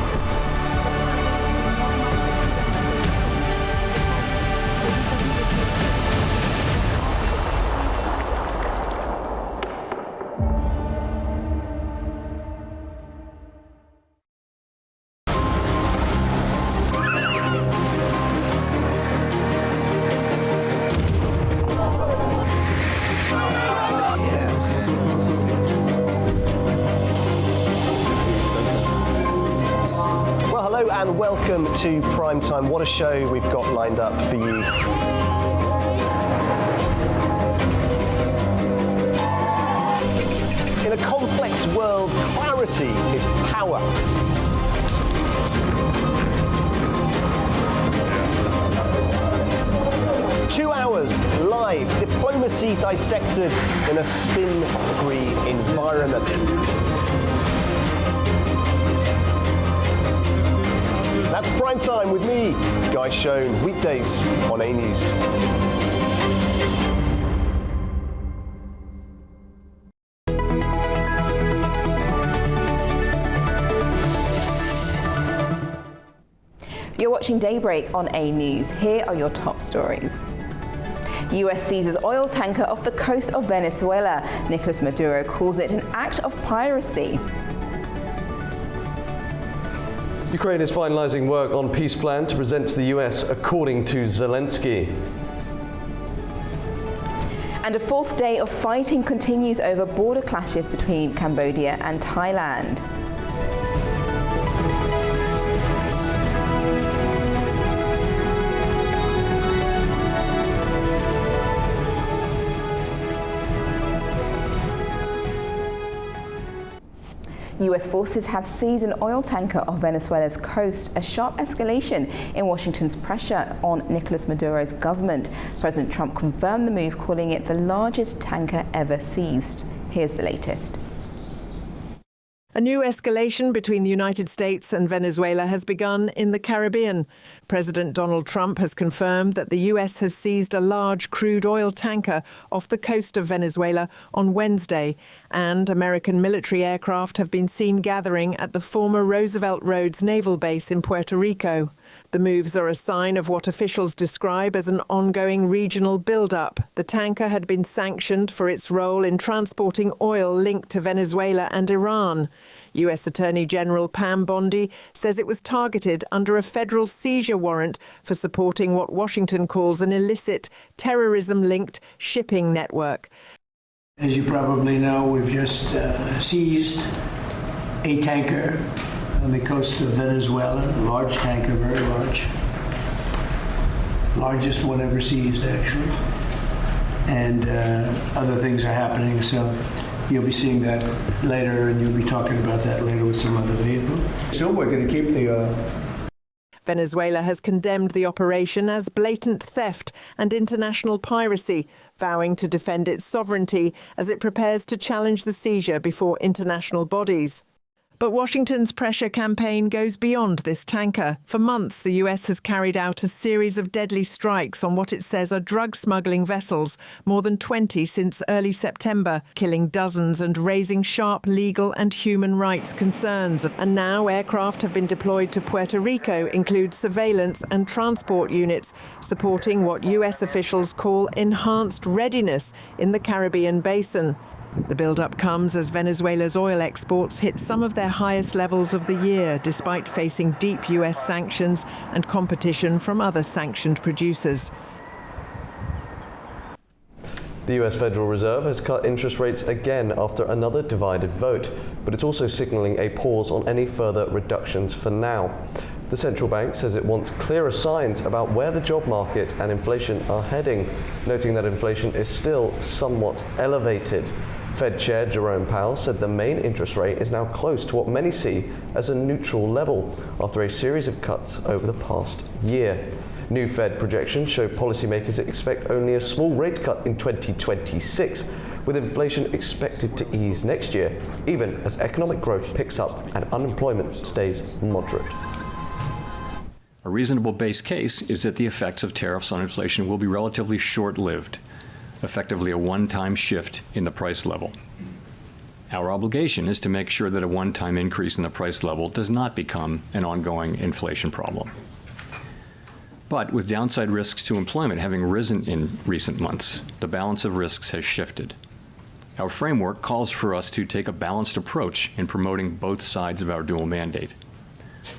And welcome to Primetime. What a show we've got lined up for you. In a complex world, clarity is power. Two hours live, diplomacy dissected in a spin-free environment. That's Prime Time with me, Guy Schoen, weekdays on A News. You're watching Daybreak on A News. Here are your top stories. US seizes oil tanker off the coast of Venezuela. Nicolas Maduro calls it an act of piracy. Ukraine is finalising work on peace plan to present to the US, according to Zelensky. And a fourth day of fighting continues over border clashes between Cambodia and Thailand. US forces have seized an oil tanker off Venezuela's coast, a sharp escalation in Washington's pressure on Nicolas Maduro's government. President Trump confirmed the move, calling it the largest tanker ever seized. Here's the latest. A new escalation between the United States and Venezuela has begun in the Caribbean. President Donald Trump has confirmed that the US has seized a large crude oil tanker off the coast of Venezuela on Wednesday, and American military aircraft have been seen gathering at the former Roosevelt Roads naval base in Puerto Rico. The moves are a sign of what officials describe as an ongoing regional build-up. The tanker had been sanctioned for its role in transporting oil linked to Venezuela and Iran. US Attorney General Pam Bondi says it was targeted under a federal seizure warrant for supporting what Washington calls an illicit, terrorism-linked shipping network. As you probably know, we've just seized a tanker on the coast of Venezuela, a large tanker, very large. Largest one ever seized, actually. And other things are happening, so you'll be seeing that later, and you'll be talking about that later with some other people. So we're going to keep the... Venezuela has condemned the operation as blatant theft and international piracy, vowing to defend its sovereignty as it prepares to challenge the seizure before international bodies. But Washington's pressure campaign goes beyond this tanker. For months, the US has carried out a series of deadly strikes on what it says are drug smuggling vessels, more than 20 since early September, killing dozens and raising sharp legal and human rights concerns. And now aircraft have been deployed to Puerto Rico, include surveillance and transport units, supporting what US officials call enhanced readiness in the Caribbean basin. The build-up comes as Venezuela's oil exports hit some of their highest levels of the year, despite facing deep US sanctions and competition from other sanctioned producers. The US Federal Reserve has cut interest rates again after another divided vote, but it's also signalling a pause on any further reductions for now. The central bank says it wants clearer signs about where the job market and inflation are heading, noting that inflation is still somewhat elevated. Fed Chair Jerome Powell said the main interest rate is now close to what many see as a neutral level after a series of cuts over the past year. New Fed projections show policymakers expect only a small rate cut in 2026, with inflation expected to ease next year, even as economic growth picks up and unemployment stays moderate. A reasonable base case is that the effects of tariffs on inflation will be relatively short-lived, effectively a one-time shift in the price level. Our obligation is to make sure that a one-time increase in the price level does not become an ongoing inflation problem. But with downside risks to employment having risen in recent months, the balance of risks has shifted. Our framework calls for us to take a balanced approach in promoting both sides of our dual mandate.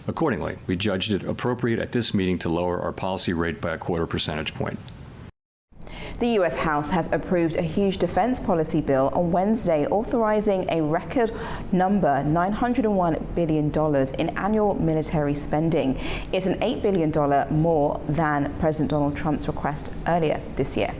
Accordingly, we judged it appropriate at this meeting to lower our policy rate by a 1/4 percentage point. The US House has approved a huge defense policy bill on Wednesday, authorizing a record number, $901 billion in annual military spending. It's an $8 billion more than President Donald Trump's request earlier this year.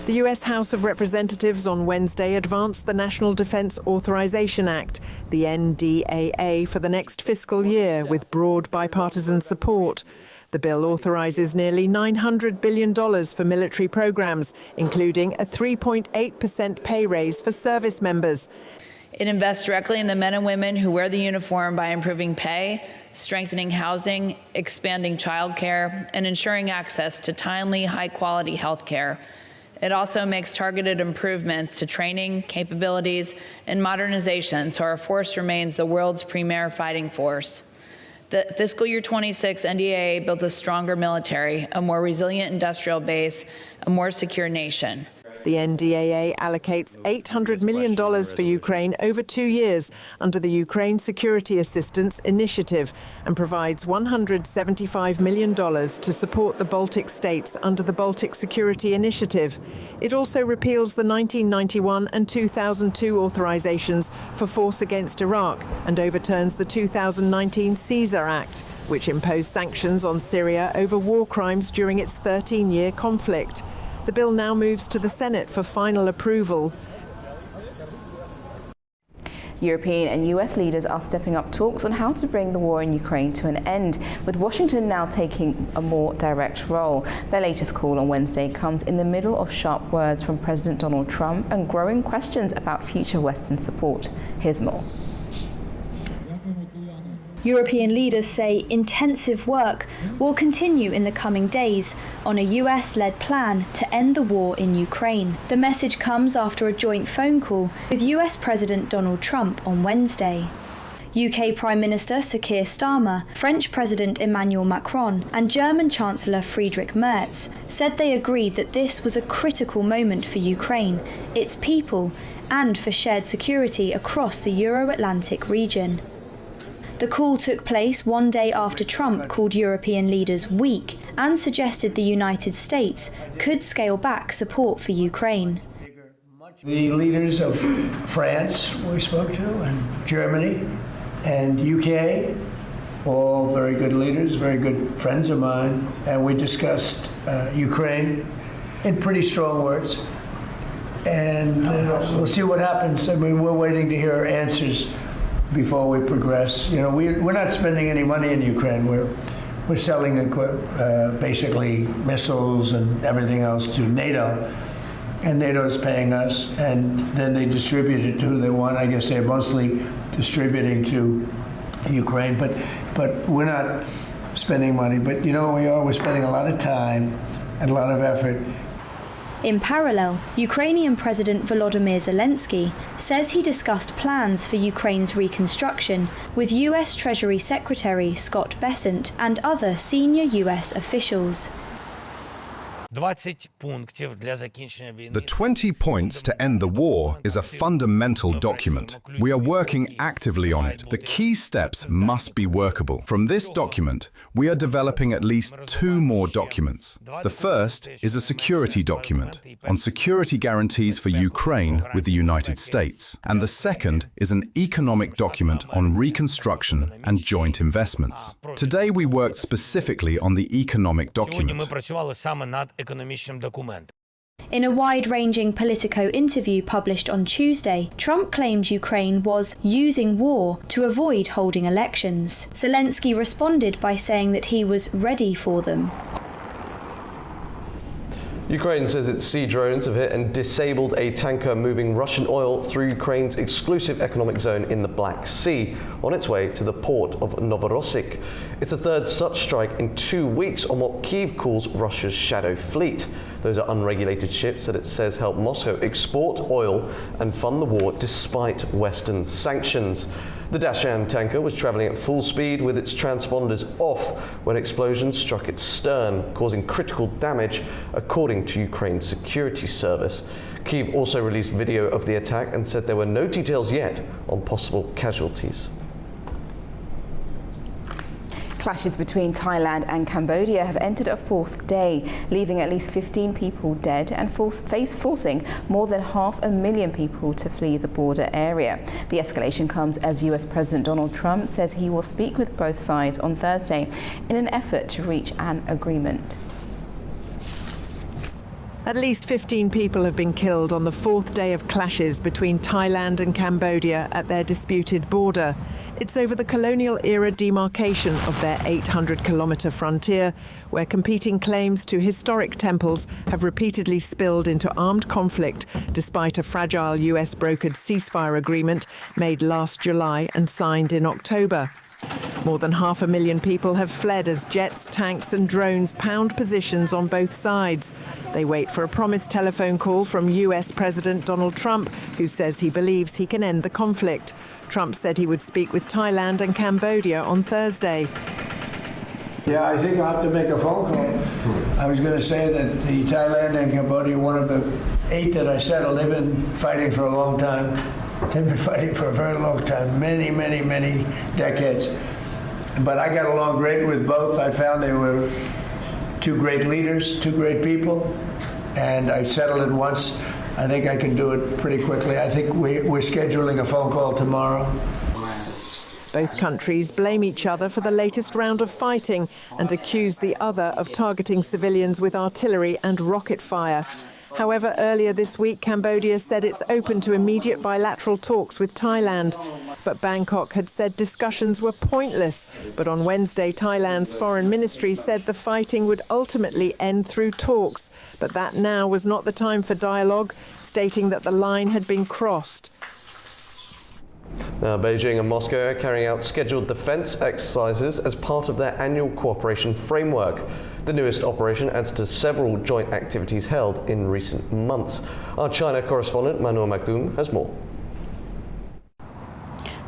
The US House of Representatives on Wednesday advanced the National Defense Authorization Act, the NDAA, for the next fiscal year with broad bipartisan support. The bill authorizes nearly $900 billion for military programs, including a 3.8% pay raise for service members. It invests directly in the men and women who wear the uniform by improving pay, strengthening housing, expanding childcare, and ensuring access to timely, high-quality health care. It also makes targeted improvements to training, capabilities, and modernization so our force remains the world's premier fighting force. The fiscal year 26 NDAA builds a stronger military, a more resilient industrial base, a more secure nation. The NDAA allocates $800 million for Ukraine over 2 years under the Ukraine Security Assistance Initiative and provides $175 million to support the Baltic states under the Baltic Security Initiative. It also repeals the 1991 and 2002 authorizations for force against Iraq and overturns the 2019 Caesar Act, which imposed sanctions on Syria over war crimes during its 13-year conflict. The bill now moves to the Senate for final approval. European and US leaders are stepping up talks on how to bring the war in Ukraine to an end, with Washington now taking a more direct role. Their latest call on Wednesday comes in the middle of sharp words from President Donald Trump and growing questions about future Western support. Here's more. European leaders say intensive work will continue in the coming days on a US-led plan to end the war in Ukraine. The message comes after a joint phone call with US President Donald Trump on Wednesday. UK Prime Minister Sir Keir Starmer, French President Emmanuel Macron and German Chancellor Friedrich Merz said they agreed that this was a critical moment for Ukraine, its people, and for shared security across the Euro-Atlantic region. The call took place one day after Trump called European leaders weak and suggested the United States could scale back support for Ukraine. The leaders of France we spoke to, and Germany, and UK, all very good leaders, very good friends of mine, and we discussed Ukraine in pretty strong words. And we'll see what happens. I mean, we're waiting to hear answers before we progress. You know, we're not spending any money in Ukraine. We're selling basically missiles and everything else to NATO, and NATO is paying us, and then they distribute it to who they want. I guess they're mostly distributing to Ukraine, but we're not spending money. But you know, we're spending a lot of time and a lot of effort. In parallel, Ukrainian President Volodymyr Zelensky says he discussed plans for Ukraine's reconstruction with US Treasury Secretary Scott Bessent and other senior US officials. The 20 points to end the war is a fundamental document. We are working actively on it. The key steps must be workable. From this document, we are developing at least 2 more documents. The first is a security document on security guarantees for Ukraine with the United States. And the second is an economic document on reconstruction and joint investments. Today we worked specifically on the economic document. In a wide-ranging Politico interview published on Tuesday, Trump claimed Ukraine was using war to avoid holding elections. Zelensky responded by saying that he was ready for them. Ukraine says its sea drones have hit and disabled a tanker moving Russian oil through Ukraine's exclusive economic zone in the Black Sea on its way to the port of Novorossiysk. It's the third such strike in 2 weeks on what Kyiv calls Russia's shadow fleet. Those are unregulated ships that it says help Moscow export oil and fund the war despite Western sanctions. The Dashan tanker was travelling at full speed with its transponders off when explosions struck its stern, causing critical damage, according to Ukraine's security service. Kyiv also released video of the attack and said there were no details yet on possible casualties. Clashes between Thailand and Cambodia have entered a 4th day, leaving at least 15 people dead and forcing more than 500,000 people to flee the border area. The escalation comes as US President Donald Trump says he will speak with both sides on Thursday in an effort to reach an agreement. At least 15 people have been killed on the 4th day of clashes between Thailand and Cambodia at their disputed border. It's over the colonial-era demarcation of their 800-kilometre frontier, where competing claims to historic temples have repeatedly spilled into armed conflict, despite a fragile US-brokered ceasefire agreement made last July and signed in October. More than 500,000 people have fled as jets, tanks and drones pound positions on both sides. They wait for a promised telephone call from US President Donald Trump, who says he believes he can end the conflict. Trump said he would speak with Thailand and Cambodia on Thursday. Yeah, I think I'll have to make a phone call. I was going to say that the Thailand and Cambodia, one of the 8 that I settled, they've been fighting for a long time. They've been fighting for a very long time, many, many, many decades. But I got along great with both. I found they were 2 great leaders, 2 great people, and I settled it once. I think I can do it pretty quickly. I think we're scheduling a phone call tomorrow. Both countries blame each other for the latest round of fighting and accuse the other of targeting civilians with artillery and rocket fire. However, earlier this week, Cambodia said it's open to immediate bilateral talks with Thailand. But Bangkok had said discussions were pointless. But on Wednesday, Thailand's foreign ministry said the fighting would ultimately end through talks. But that now was not the time for dialogue, stating that the line had been crossed. Now, Beijing and Moscow are carrying out scheduled defence exercises as part of their annual cooperation framework. The newest operation adds to several joint activities held in recent months. Our China correspondent Manur Maktoum has more.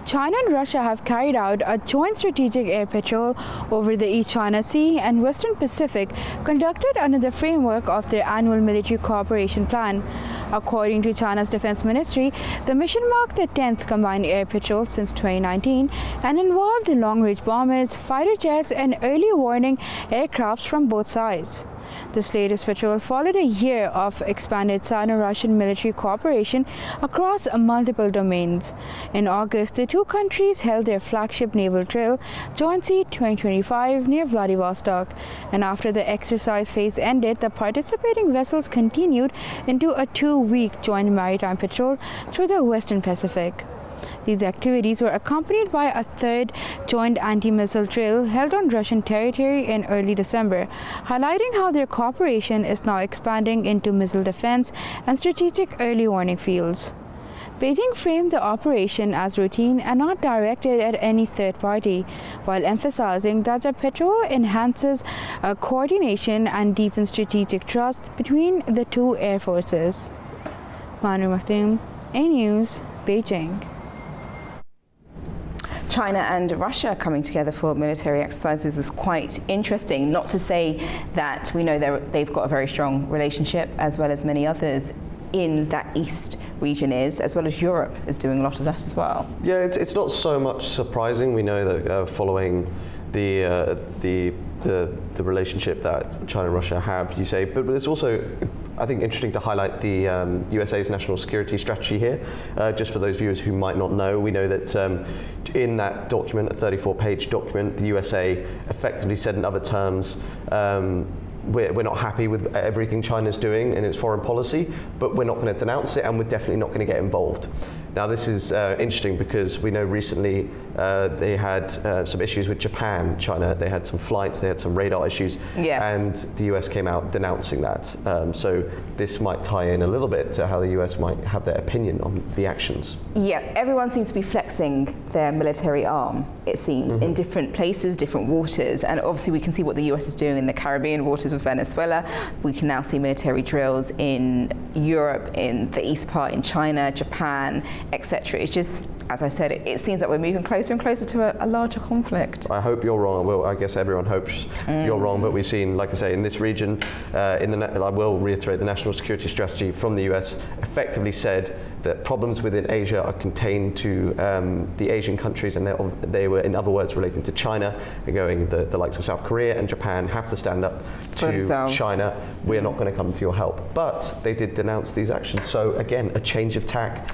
China and Russia have carried out a joint strategic air patrol over the East China Sea and Western Pacific, conducted under the framework of their annual military cooperation plan. According to China's Defense Ministry, the mission marked the 10th combined air patrol since 2019 and involved long-range bombers, fighter jets and early warning aircrafts from both sides. This latest patrol followed a year of expanded Sino-Russian military cooperation across multiple domains. In August, the 2 countries held their flagship naval drill, Joint Sea 2025, near Vladivostok. And after the exercise phase ended, the participating vessels continued into a 2-week joint maritime patrol through the Western Pacific. These activities were accompanied by a 3rd joint anti-missile drill held on Russian territory in early December, highlighting how their cooperation is now expanding into missile defense and strategic early warning fields. Beijing framed the operation as routine and not directed at any third party, while emphasizing that the patrol enhances coordination and deepens strategic trust between the 2 air forces. Manur Maktoum, A News, Beijing. China and Russia coming together for military exercises is quite interesting. Not to say that we know they've got a very strong relationship, as well as many others in that East region is, as well as Europe is doing a lot of that as well. Yeah, it's not so much surprising. We know that following the relationship that China and Russia have, you say, but it's also, I think, interesting to highlight the USA's national security strategy here. Just for those viewers who might not know, we know that in that document, a 34-page document, the USA effectively said in other terms, we're not happy with everything China's doing in its foreign policy, but we're not going to denounce it and we're definitely not going to get involved. Now this is interesting because we know recently they had some issues with Japan, China. They had some flights, they had some radar issues, and the US came out denouncing that. So this might tie in a little bit to how the US might have their opinion on the actions. Yeah, everyone seems to be flexing their military arm, it seems, in different places, different waters. And obviously we can see what the US is doing in the Caribbean waters with Venezuela. We can now see military drills in Europe, in the east part, in China, Japan, etc. It's just, as I said, it seems that we're moving closer and closer to a larger conflict. I hope you're wrong. Well, I guess everyone hopes you're wrong, but we've seen, like I say, in this region, I will reiterate, the national security strategy from the US effectively said that problems within Asia are contained to the Asian countries, and they were, in other words, relating to China, and going the likes of South Korea and Japan have to stand up to China. We're not going to come to your help. But they did denounce these actions. So again, a change of tack.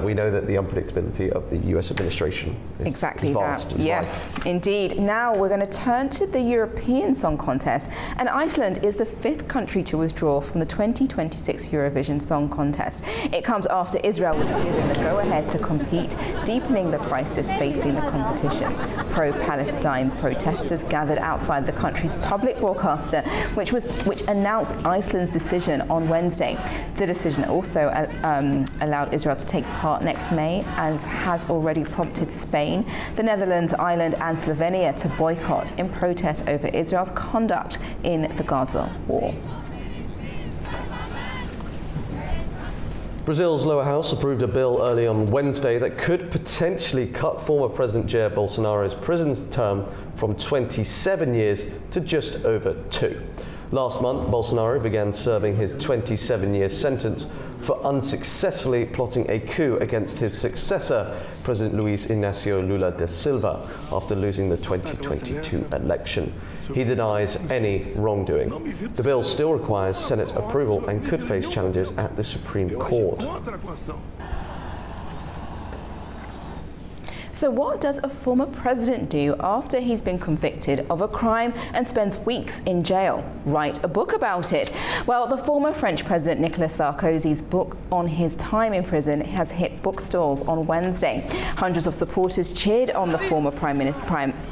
We know that the unpredictability of the US administration is vast. Yes, indeed. Now we're going to turn to the European Song Contest, and Iceland is the 5th country to withdraw from the 2026 Eurovision Song Contest. It comes after Israel was given the go-ahead to compete, deepening the crisis facing the competition. Pro-Palestine protesters gathered outside the country's public broadcaster, which announced Iceland's decision on Wednesday. The decision also allowed Israel to take part next May, as has already prompted Spain, the Netherlands, Ireland and Slovenia to boycott in protest over Israel's conduct in the Gaza war. Brazil's lower house approved a bill early on Wednesday that could potentially cut former President Jair Bolsonaro's prison term from 27 years to just over 2. Last month, Bolsonaro began serving his 27-year sentence for unsuccessfully plotting a coup against his successor, President Luiz Inácio Lula da Silva, after losing the 2022 election. He denies any wrongdoing. The bill still requires Senate approval and could face challenges at the Supreme Court. So what does a former president do after he's been convicted of a crime and spends weeks in jail? Write a book about it. Well, the former French president Nicolas Sarkozy's book on his time in prison has hit bookstores on Wednesday. Hundreds of supporters cheered on the former prime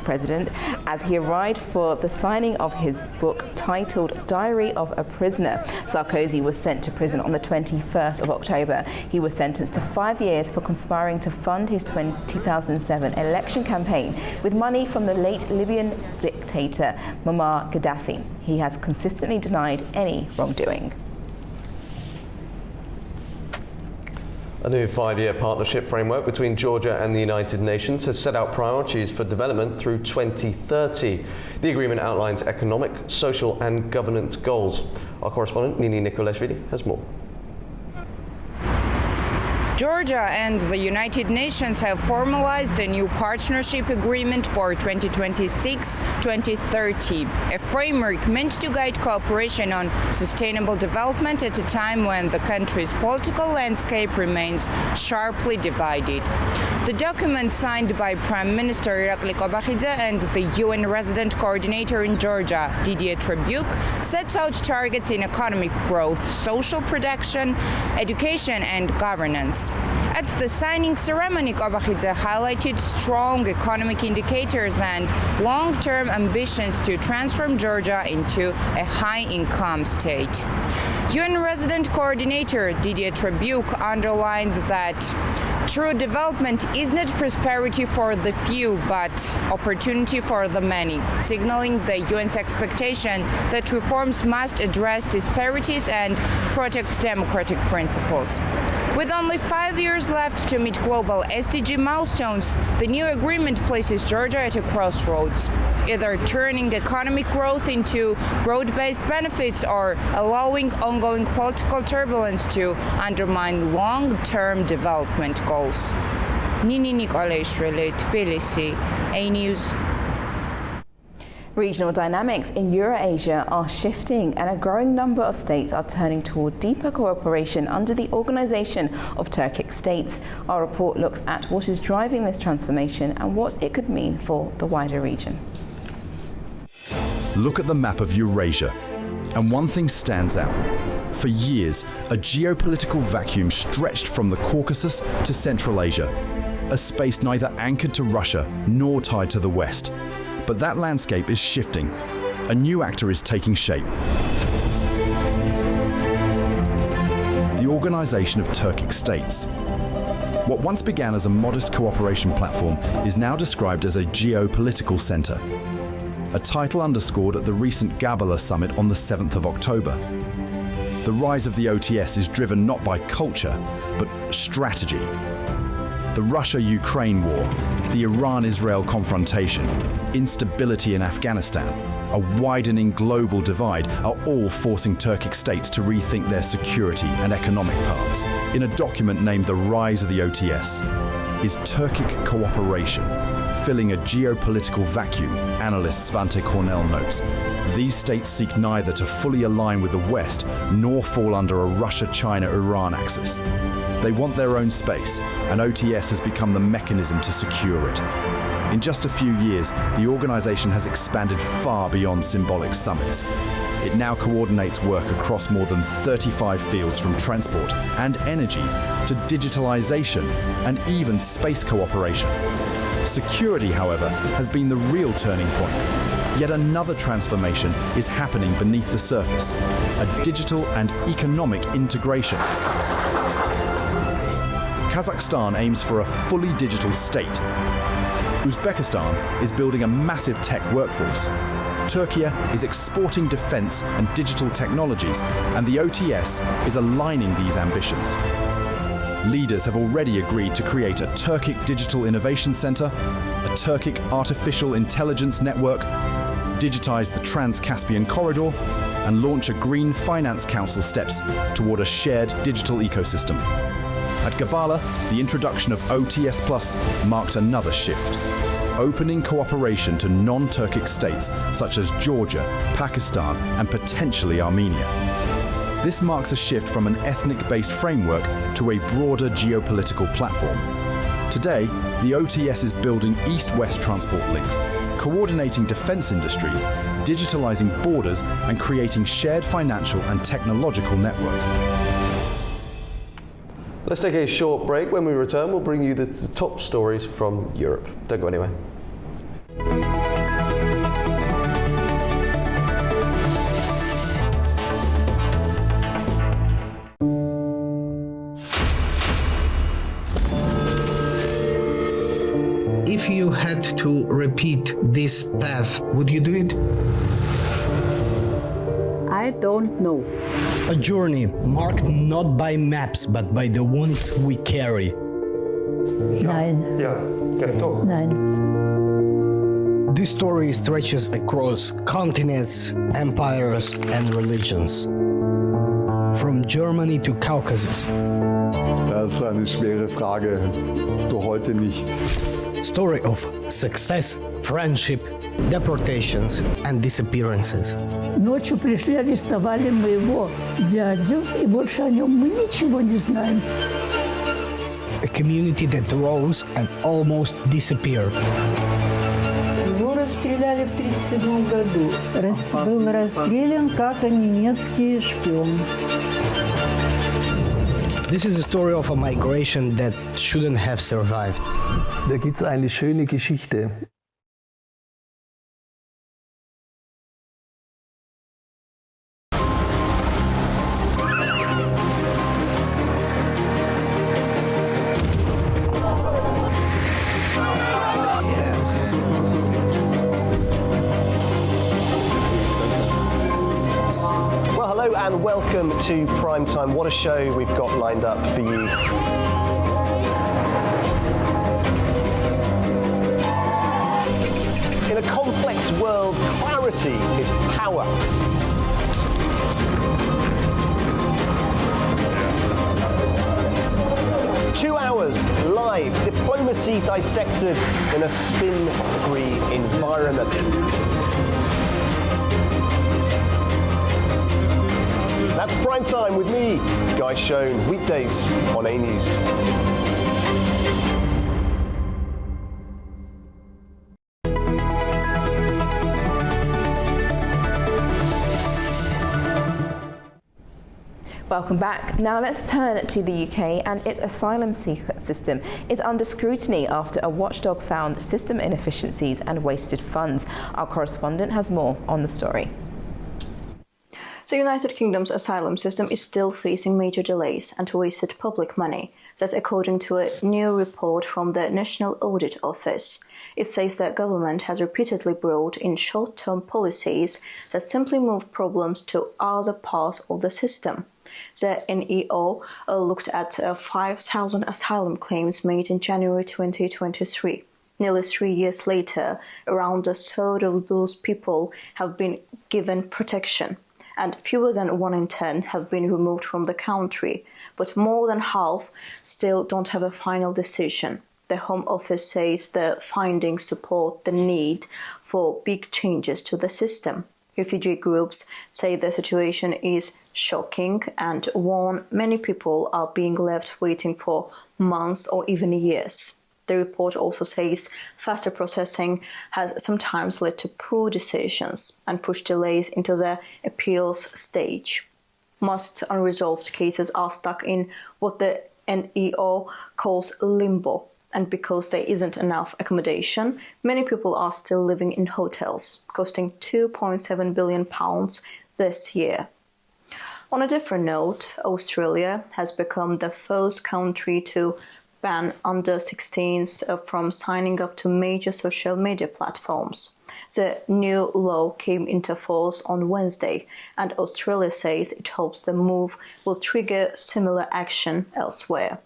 president as he arrived for the signing of his book titled Diary of a Prisoner. Sarkozy was sent to prison on the 21st of October. He was sentenced to 5 years for conspiring to fund his 2007 election campaign with money from the late Libyan dictator Muammar Gaddafi. He has consistently denied any wrongdoing. A new 5-year partnership framework between Georgia and the United Nations has set out priorities for development through 2030. The agreement outlines economic, social and governance goals. Our correspondent Nini Nikolashvili has more. Georgia and the United Nations have formalized a new partnership agreement for 2026-2030, a framework meant to guide cooperation on sustainable development at a time when the country's political landscape remains sharply divided. The document, signed by Prime Minister Irakli Kobakhidze and the UN resident coordinator in Georgia, Didier Trebuch, sets out targets in economic growth, social protection, education and governance. At the signing ceremony, Kobakhidze highlighted strong economic indicators and long-term ambitions to transform Georgia into a high-income state. UN resident coordinator Didier Trebuch underlined that true development is not prosperity for the few, but opportunity for the many, signaling the UN's expectation that reforms must address disparities and protect democratic principles. With only 5 years left to meet global SDG milestones, the new agreement places Georgia at a crossroads, either turning economic growth into broad-based benefits or allowing ongoing political turbulence to undermine long-term development goals. Nini Nikolashvili, Tbilisi, A News. Regional dynamics in Eurasia are shifting and a growing number of states are turning toward deeper cooperation under the Organization of Turkic States. Our report looks at what is driving this transformation and what it could mean for the wider region. Look at the map of Eurasia, and one thing stands out. For years, a geopolitical vacuum stretched from the Caucasus to Central Asia, a space neither anchored to Russia nor tied to the West. But that landscape is shifting. A new actor is taking shape. The Organization of Turkic States. What once began as a modest cooperation platform is now described as a geopolitical center, a title underscored at the recent Gabala summit on the 7th of October. The rise of the OTS is driven not by culture, but strategy. The Russia-Ukraine war, the Iran-Israel confrontation, instability in Afghanistan, a widening global divide are all forcing Turkic states to rethink their security and economic paths. In a document named The Rise of the OTS, is Turkic cooperation filling a geopolitical vacuum, analyst Svante Cornell notes. These states seek neither to fully align with the West nor fall under a Russia-China-Iran axis. They want their own space, and OTS has become the mechanism to secure it. In just a few years, the organization has expanded far beyond symbolic summits. It now coordinates work across more than 35 fields, from transport and energy to digitalization and even space cooperation. Security, however, has been the real turning point. Yet another transformation is happening beneath the surface, a digital and economic integration. Kazakhstan aims for a fully digital state. Uzbekistan is building a massive tech workforce. Turkey is exporting defense and digital technologies, and the OTS is aligning these ambitions. Leaders have already agreed to create a Turkic Digital Innovation Center, a Turkic Artificial Intelligence Network, digitize the Trans-Caspian Corridor, and launch a Green Finance Council steps toward a shared digital ecosystem. At Gabala, the introduction of OTS Plus marked another shift, opening cooperation to non-Turkic states such as Georgia, Pakistan, and potentially Armenia. This marks a shift from an ethnic-based framework to a broader geopolitical platform. Today, the OTS is building east-west transport links, coordinating defense industries, digitalizing borders, and creating shared financial and technological networks. Let's take a short break. When we return, we'll bring you the top stories from Europe. Don't go anywhere. If you had to repeat this path, would you do it? I don't know. A journey marked not by maps, but by the ones we carry. Nein. Nein. This story stretches across continents, empires, and religions. From Germany to Caucasus. Das ist eine schwere Frage. Du heute nicht. Story of success, friendship, deportations, and disappearances. Ночью пришли, арестовали моего дядю, и больше о нем мы ничего не знаем. A community that rose and almost disappeared. Его расстреляли в 1937 году. Был расстрелян как немецкий шпион. This is a story of a migration that shouldn't have survived. Da gibt's eine schöne Geschichte. And welcome to Primetime. What a show we've got lined up for you. In a complex world, clarity is power. Two hours live, diplomacy dissected in a spin-free environment. That's Prime Time with me, Guy Schoen, weekdays on A News. Welcome back. Now let's turn to the UK, and its asylum seeker system is under scrutiny after a watchdog found system inefficiencies and wasted funds. Our correspondent has more on the story. The United Kingdom's asylum system is still facing major delays and wasted public money. That's according to a new report from the National Audit Office. It says that government has repeatedly brought in short-term policies that simply move problems to other parts of the system. The NEO looked at 5,000 asylum claims made in January 2023. Nearly 3 years later, around a third of those people have been given protection, and fewer than 1 in 10 have been removed from the country, but more than half still don't have a final decision. The Home Office says the findings support the need for big changes to the system. Refugee groups say the situation is shocking and warn many people are being left waiting for months or even years. The report also says faster processing has sometimes led to poor decisions and pushed delays into the appeals stage. Most unresolved cases are stuck in what the NEO calls limbo, and because there isn't enough accommodation, many people are still living in hotels, costing £2.7 billion this year. On a different note, Australia has become the first country to ban under 16s from signing up to major social media platforms. The new law came into force on Wednesday, and Australia says it hopes the move will trigger similar action elsewhere.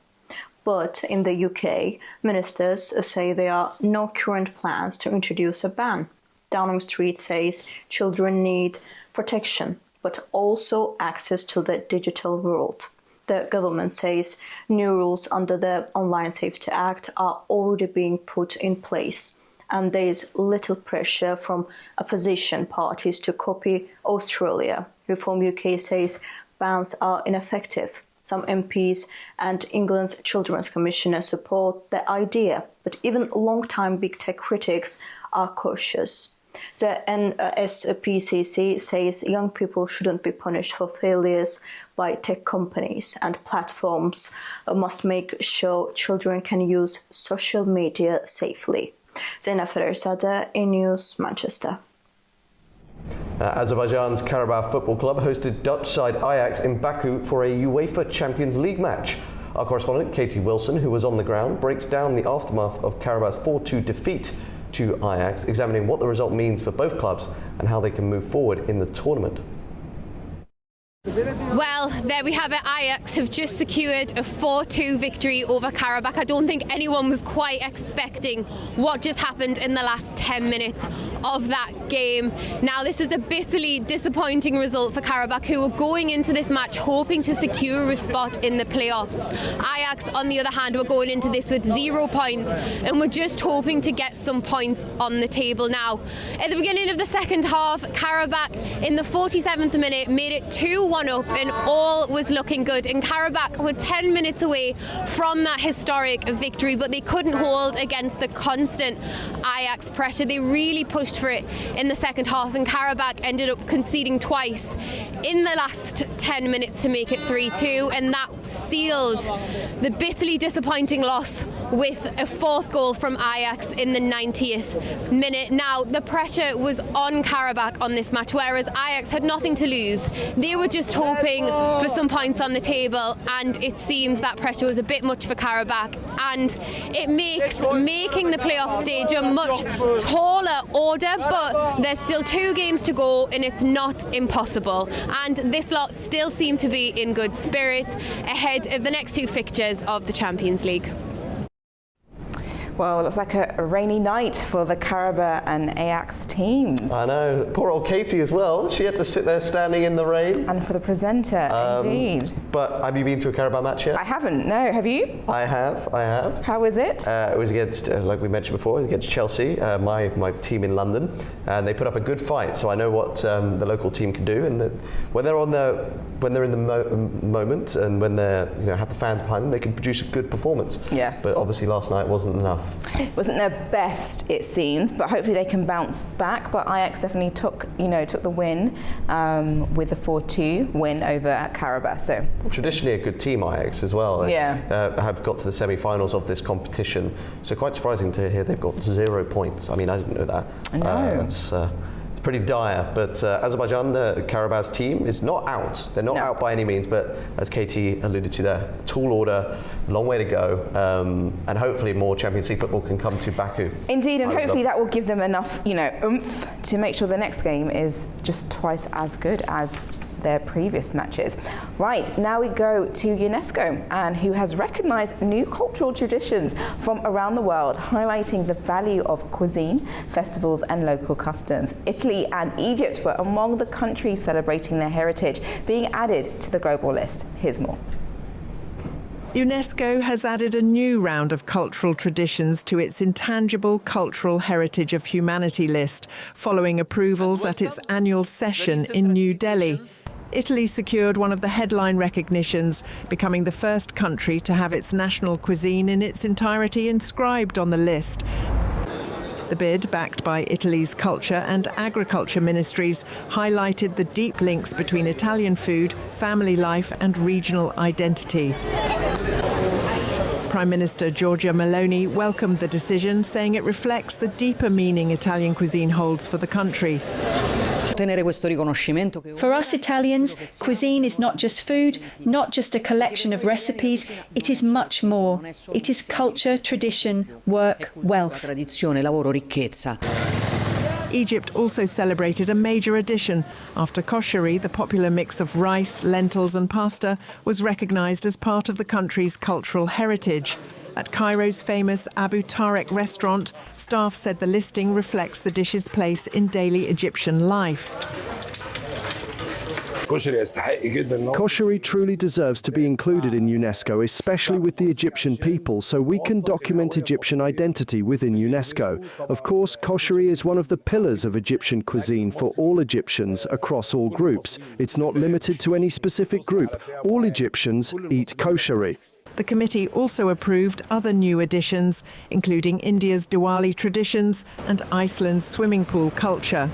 But in the UK, ministers say there are no current plans to introduce a ban. Downing Street says children need protection, but also access to the digital world. The government says new rules under the Online Safety Act are already being put in place, and there is little pressure from opposition parties to copy Australia. Reform UK says bans are ineffective. Some MPs and England's Children's Commissioner support the idea, but even long-time big tech critics are cautious. The NSPCC says young people shouldn't be punished for failures by tech companies, and platforms must make sure children can use social media safely. Zeina Ferrersade, E-News, Manchester. Azerbaijan's Karabakh Football Club hosted Dutch side Ajax in Baku for a UEFA Champions League match. Our correspondent Katie Wilson, who was on the ground, breaks down the aftermath of Karabakh's 4-2 defeat to Ajax, examining what the result means for both clubs and how they can move forward in the tournament. Well, there we have it. Ajax have just secured a 4-2 victory over Karabakh. I don't think anyone was quite expecting what just happened in the last 10 minutes of that game. Now, this is a bitterly disappointing result for Karabakh, who were going into this match hoping to secure a spot in the playoffs. Ajax, on the other hand, were going into this with 0 points and were just hoping to get some points on the table. Now, at the beginning of the second half, Karabakh, in the 47th minute, made it 2-1 up, and all was looking good. And Karabakh were 10 minutes away from that historic victory, but they couldn't hold against the constant Ajax pressure. They really pushed for it in the second half, and Karabakh ended up conceding twice in the last 10 minutes to make it 3-2, and that sealed the bitterly disappointing loss with a fourth goal from Ajax in the 90th minute. Now, the pressure was on Karabakh on this match, whereas Ajax had nothing to lose. They were just hoping for some points on the table, and it seems that pressure was a bit much for Karabakh, and it makes making the playoff stage a much taller order, but there's still 2 games to go and it's not impossible, and this lot still seem to be in good spirits ahead of the next 2 fixtures of the Champions League. Well, it looks like a rainy night for the Karabakh and Ajax teams. I know. Poor old Katie as well. She had to sit there standing in the rain. And for the presenter, indeed. But have you been to a Karabakh match yet? I haven't, no. Have you? I have. How was it? It was against, like we mentioned before, against Chelsea, my team in London. And they put up a good fight, so I know what the local team can do. And when they're in the moment and when they have the fans behind them, they can produce a good performance. Yes. But obviously last night wasn't enough. It wasn't their best, it seems, but hopefully they can bounce back. But Ajax definitely took the win with a 4-2 win over Karabakh. So traditionally a good team, Ajax as well. Yeah. Have got to the semi-finals of this competition. So quite surprising to hear they've got 0 points. I mean, I didn't know that. I know. It's pretty dire, but Azerbaijan, the Karabakh's team, is not out. They're not out by any means, but as Katie alluded to there, tall order, long way to go, and hopefully more Champions League football can come to Baku. Indeed, and hopefully that will give them enough, oomph to make sure the next game is just twice as good as their previous matches. Right, now we go to UNESCO, and who has recognised new cultural traditions from around the world, highlighting the value of cuisine, festivals and local customs. Italy and Egypt were among the countries celebrating their heritage, being added to the global list. Here's more. UNESCO has added a new round of cultural traditions to its intangible cultural heritage of humanity list, following approvals at its annual session in New Delhi. Italy secured one of the headline recognitions, becoming the first country to have its national cuisine in its entirety inscribed on the list. The bid, backed by Italy's culture and agriculture ministries, highlighted the deep links between Italian food, family life and regional identity. Prime Minister Giorgia Meloni welcomed the decision, saying it reflects the deeper meaning Italian cuisine holds for the country. ottenere questo riconoscimento. For us Italians, cuisine is not just food, not just a collection of recipes, it is much more. It is culture, tradition, work, wealth. Tradizione, lavoro, ricchezza. Egypt also celebrated a major addition after kosheri, the popular mix of rice, lentils and pasta, was recognised as part of the country's cultural heritage. At Cairo's famous Abu Tarek restaurant, staff said the listing reflects the dish's place in daily Egyptian life. Kosheri truly deserves to be included in UNESCO, especially with the Egyptian people, so we can document Egyptian identity within UNESCO. Of course, kosheri is one of the pillars of Egyptian cuisine for all Egyptians across all groups. It's not limited to any specific group. All Egyptians eat kosheri. The committee also approved other new additions, including India's Diwali traditions and Iceland's swimming pool culture.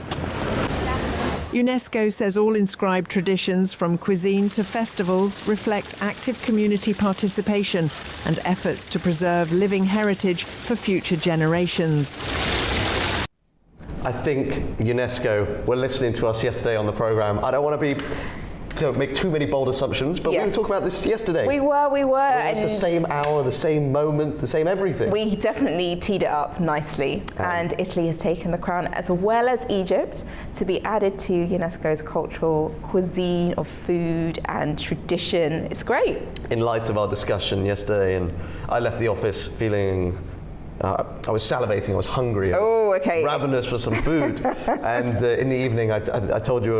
UNESCO says all inscribed traditions, from cuisine to festivals, reflect active community participation and efforts to preserve living heritage for future generations. I think UNESCO were listening to us yesterday on the programme. I don't want to don't make too many bold assumptions, but we were talking about this yesterday. We were. It's the same hour, the same moment, the same everything. We definitely teed it up nicely, and Italy has taken the crown, as well as Egypt, to be added to UNESCO's cultural cuisine of food and tradition. It's great. In light of our discussion yesterday, and I left the office feeling I was salivating, I was hungry, I was ravenous for some food. And in the evening, I told you,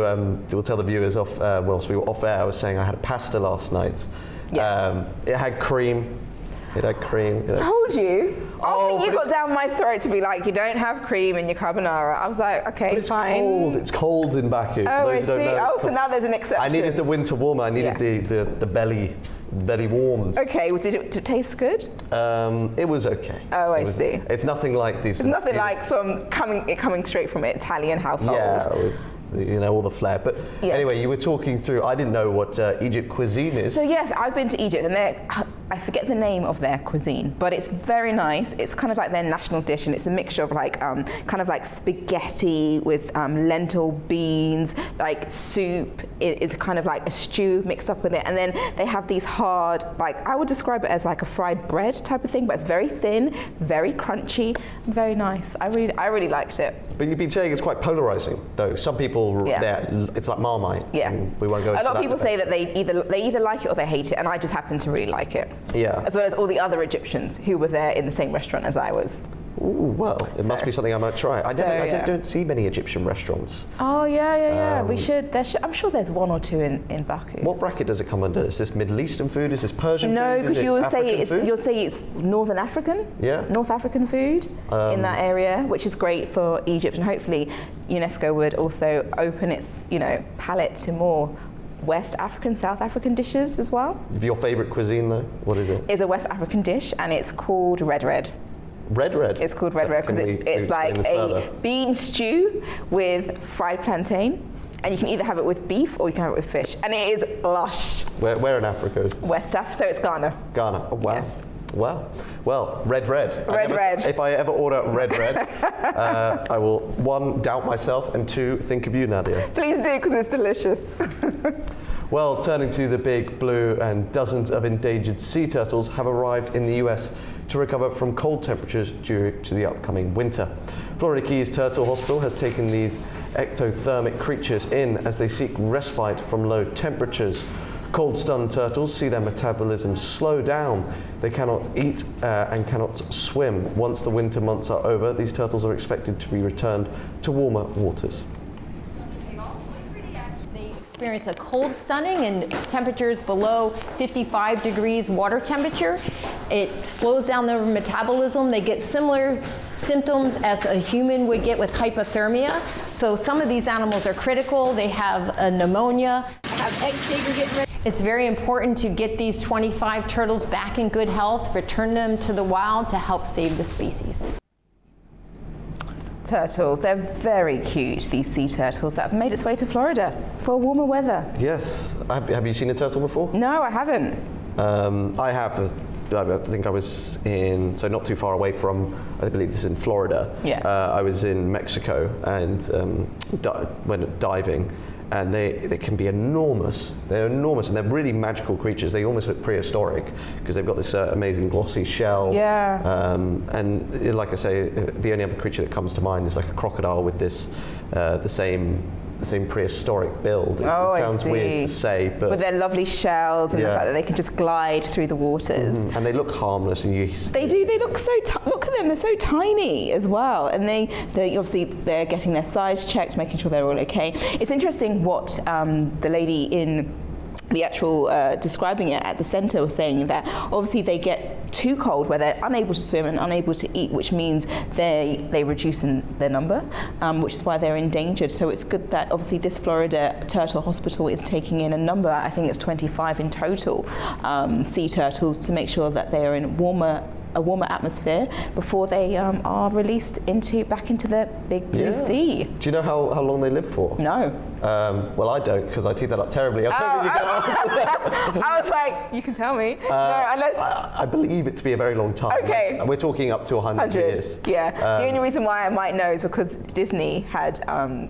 we'll tell the viewers off, whilst we were off air, I was saying I had pasta last night. Yes. It had cream. Told you? I think you got down my throat to be like, you don't have cream in your carbonara. I was like, okay, it's fine. Cold. It's cold in Baku. Oh, I see. So now there's an exception. I needed the winter warmer. I needed the belly warmed. Okay, did it taste good? It was okay. Oh, I see. It's nothing like these. It's nothing like coming straight from an Italian household. Yeah, with all the flair. But anyway, you were talking through. I didn't know what Egypt cuisine is. So yes, I've been to Egypt, and I forget the name of their cuisine, but it's very nice. It's kind of like their national dish, and it's a mixture of like kind of like spaghetti with lentil beans, like soup. It is kind of like a stew mixed up with it, and then they have these hard, like I would describe it as like a fried bread type of thing, but it's very thin, very crunchy, very nice. I really liked it. But you've been saying it's quite polarizing, though. Some people, it's like Marmite. Yeah. We won't go into that. A lot of people say that they either like it or they hate it, and I just happen to really like it. Yeah. As well as all the other Egyptians who were there in the same restaurant as I was. Ooh, well, it must be something I might try. I don't see many Egyptian restaurants. Oh, yeah. We should. I'm sure there's one or two in Baku. What bracket does it come under? Is this Middle Eastern food? Is this Persian food? No, because you'll say it's Northern African. Yeah. North African food in that area, which is great for Egypt, and hopefully UNESCO would also open its palette to more West African, South African dishes as well. Your favourite cuisine, though? What is it? It's a West African dish, and it's called red. Red? It's called red because it's like a bean stew with fried plantain, and you can either have it with beef or you can have it with fish, and it is lush. Where in Africa is it? West Africa, so it's Ghana. Ghana. Oh, wow. Yes. Wow. Well, red. Red. If I ever order red, I will, 1, doubt myself, and 2, think of you, Nadia. Please do, because it's delicious. Well, turning to the big blue, and dozens of endangered sea turtles have arrived in the US to recover from cold temperatures due to the upcoming winter. Florida Keys Turtle Hospital has taken these ectothermic creatures in as they seek respite from low temperatures. Cold-stunned turtles see their metabolism slow down. They cannot eat and cannot swim. Once the winter months are over, these turtles are expected to be returned to warmer waters. Experience a cold stunning and temperatures below 55 degrees water temperature. It slows down their metabolism. They get similar symptoms as a human would get with hypothermia. So some of these animals are critical. They have a pneumonia. It's very important to get these 25 turtles back in good health, return them to the wild to help save the species. Turtles, they're very cute, these sea turtles that have made its way to Florida for warmer weather. Yes. Have you seen a turtle before? No, I haven't. I have I think I was in, so not too far away from, I believe this is in Florida. Yeah. I was in Mexico and went diving, and they can be enormous. They're enormous, and they're really magical creatures. They almost look prehistoric because they've got this amazing glossy shell. Yeah. And like I say, the only other creature that comes to mind is like a crocodile with this the same prehistoric build. It sounds weird to say, but with their lovely shells and the fact that they can just glide through the waters. And they look harmless, and they do. They look so. Look at them. They're so tiny as well, and they obviously they're getting their size checked, making sure they're all okay. It's interesting what the lady in the actual describing it at the centre was saying, that obviously they get too cold where they're unable to swim and unable to eat, which means they reduce in their number, which is why they're endangered. So it's good that obviously this Florida Turtle Hospital is taking in a number, I think it's 25 in total, sea turtles, to make sure that they are in a warmer atmosphere before they are released back into the big blue sea. Do you know how long they live for? No. Well, I don't, because I teed that up terribly. I was like, you can tell me. No, unless I believe it to be a very long time. Okay. We're talking up to 100 years. Yeah. The only reason why I might know is because Disney had,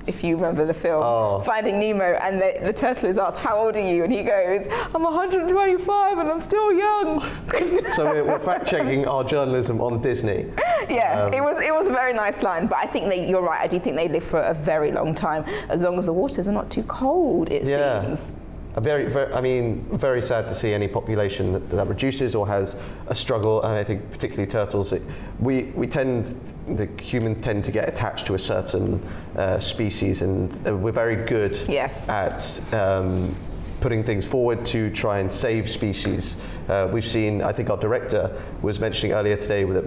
if you remember the film, Finding Nemo, and the turtle is asked, how old are you? And he goes, I'm 125 and I'm still young. So we're fact-checking our journalism on Disney. Yeah, it was a very nice line, but I think you're right. I do think they live for a very long time, as long as the waters are not too cold, it seems. Very sad to see any population that reduces or has a struggle. And I think particularly turtles, the humans tend to get attached to a certain species, and we're very good at putting things forward to try and save species. We've seen, I think our director was mentioning earlier today that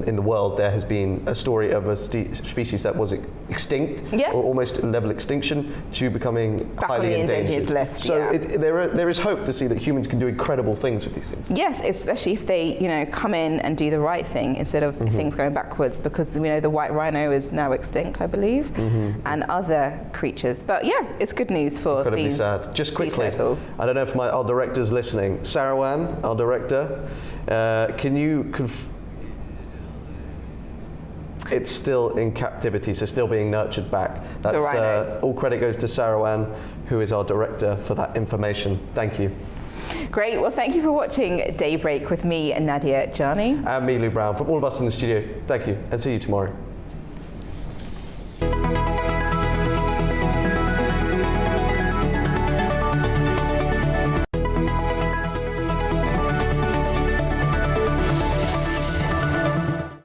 in the world there has been a story of a species that was extinct or almost level extinction to becoming highly endangered list. So there is hope to see that humans can do incredible things with these things. Yes, especially if they come in and do the right thing instead of things going backwards, because we know the white rhino is now extinct, I believe, and other creatures. But yeah, it's good news for these sad. Just quickly, turtles. I don't know if our director's listening. Sarawan, our director, can you it's still in captivity, so still being nurtured back. That's all credit goes to Sarawan, who is our director, for that information. Thank you. Great. Well, thank you for watching Daybreak with me and Nadia Jani. And me, Lou Brown. From all of us in the studio, thank you, and see you tomorrow.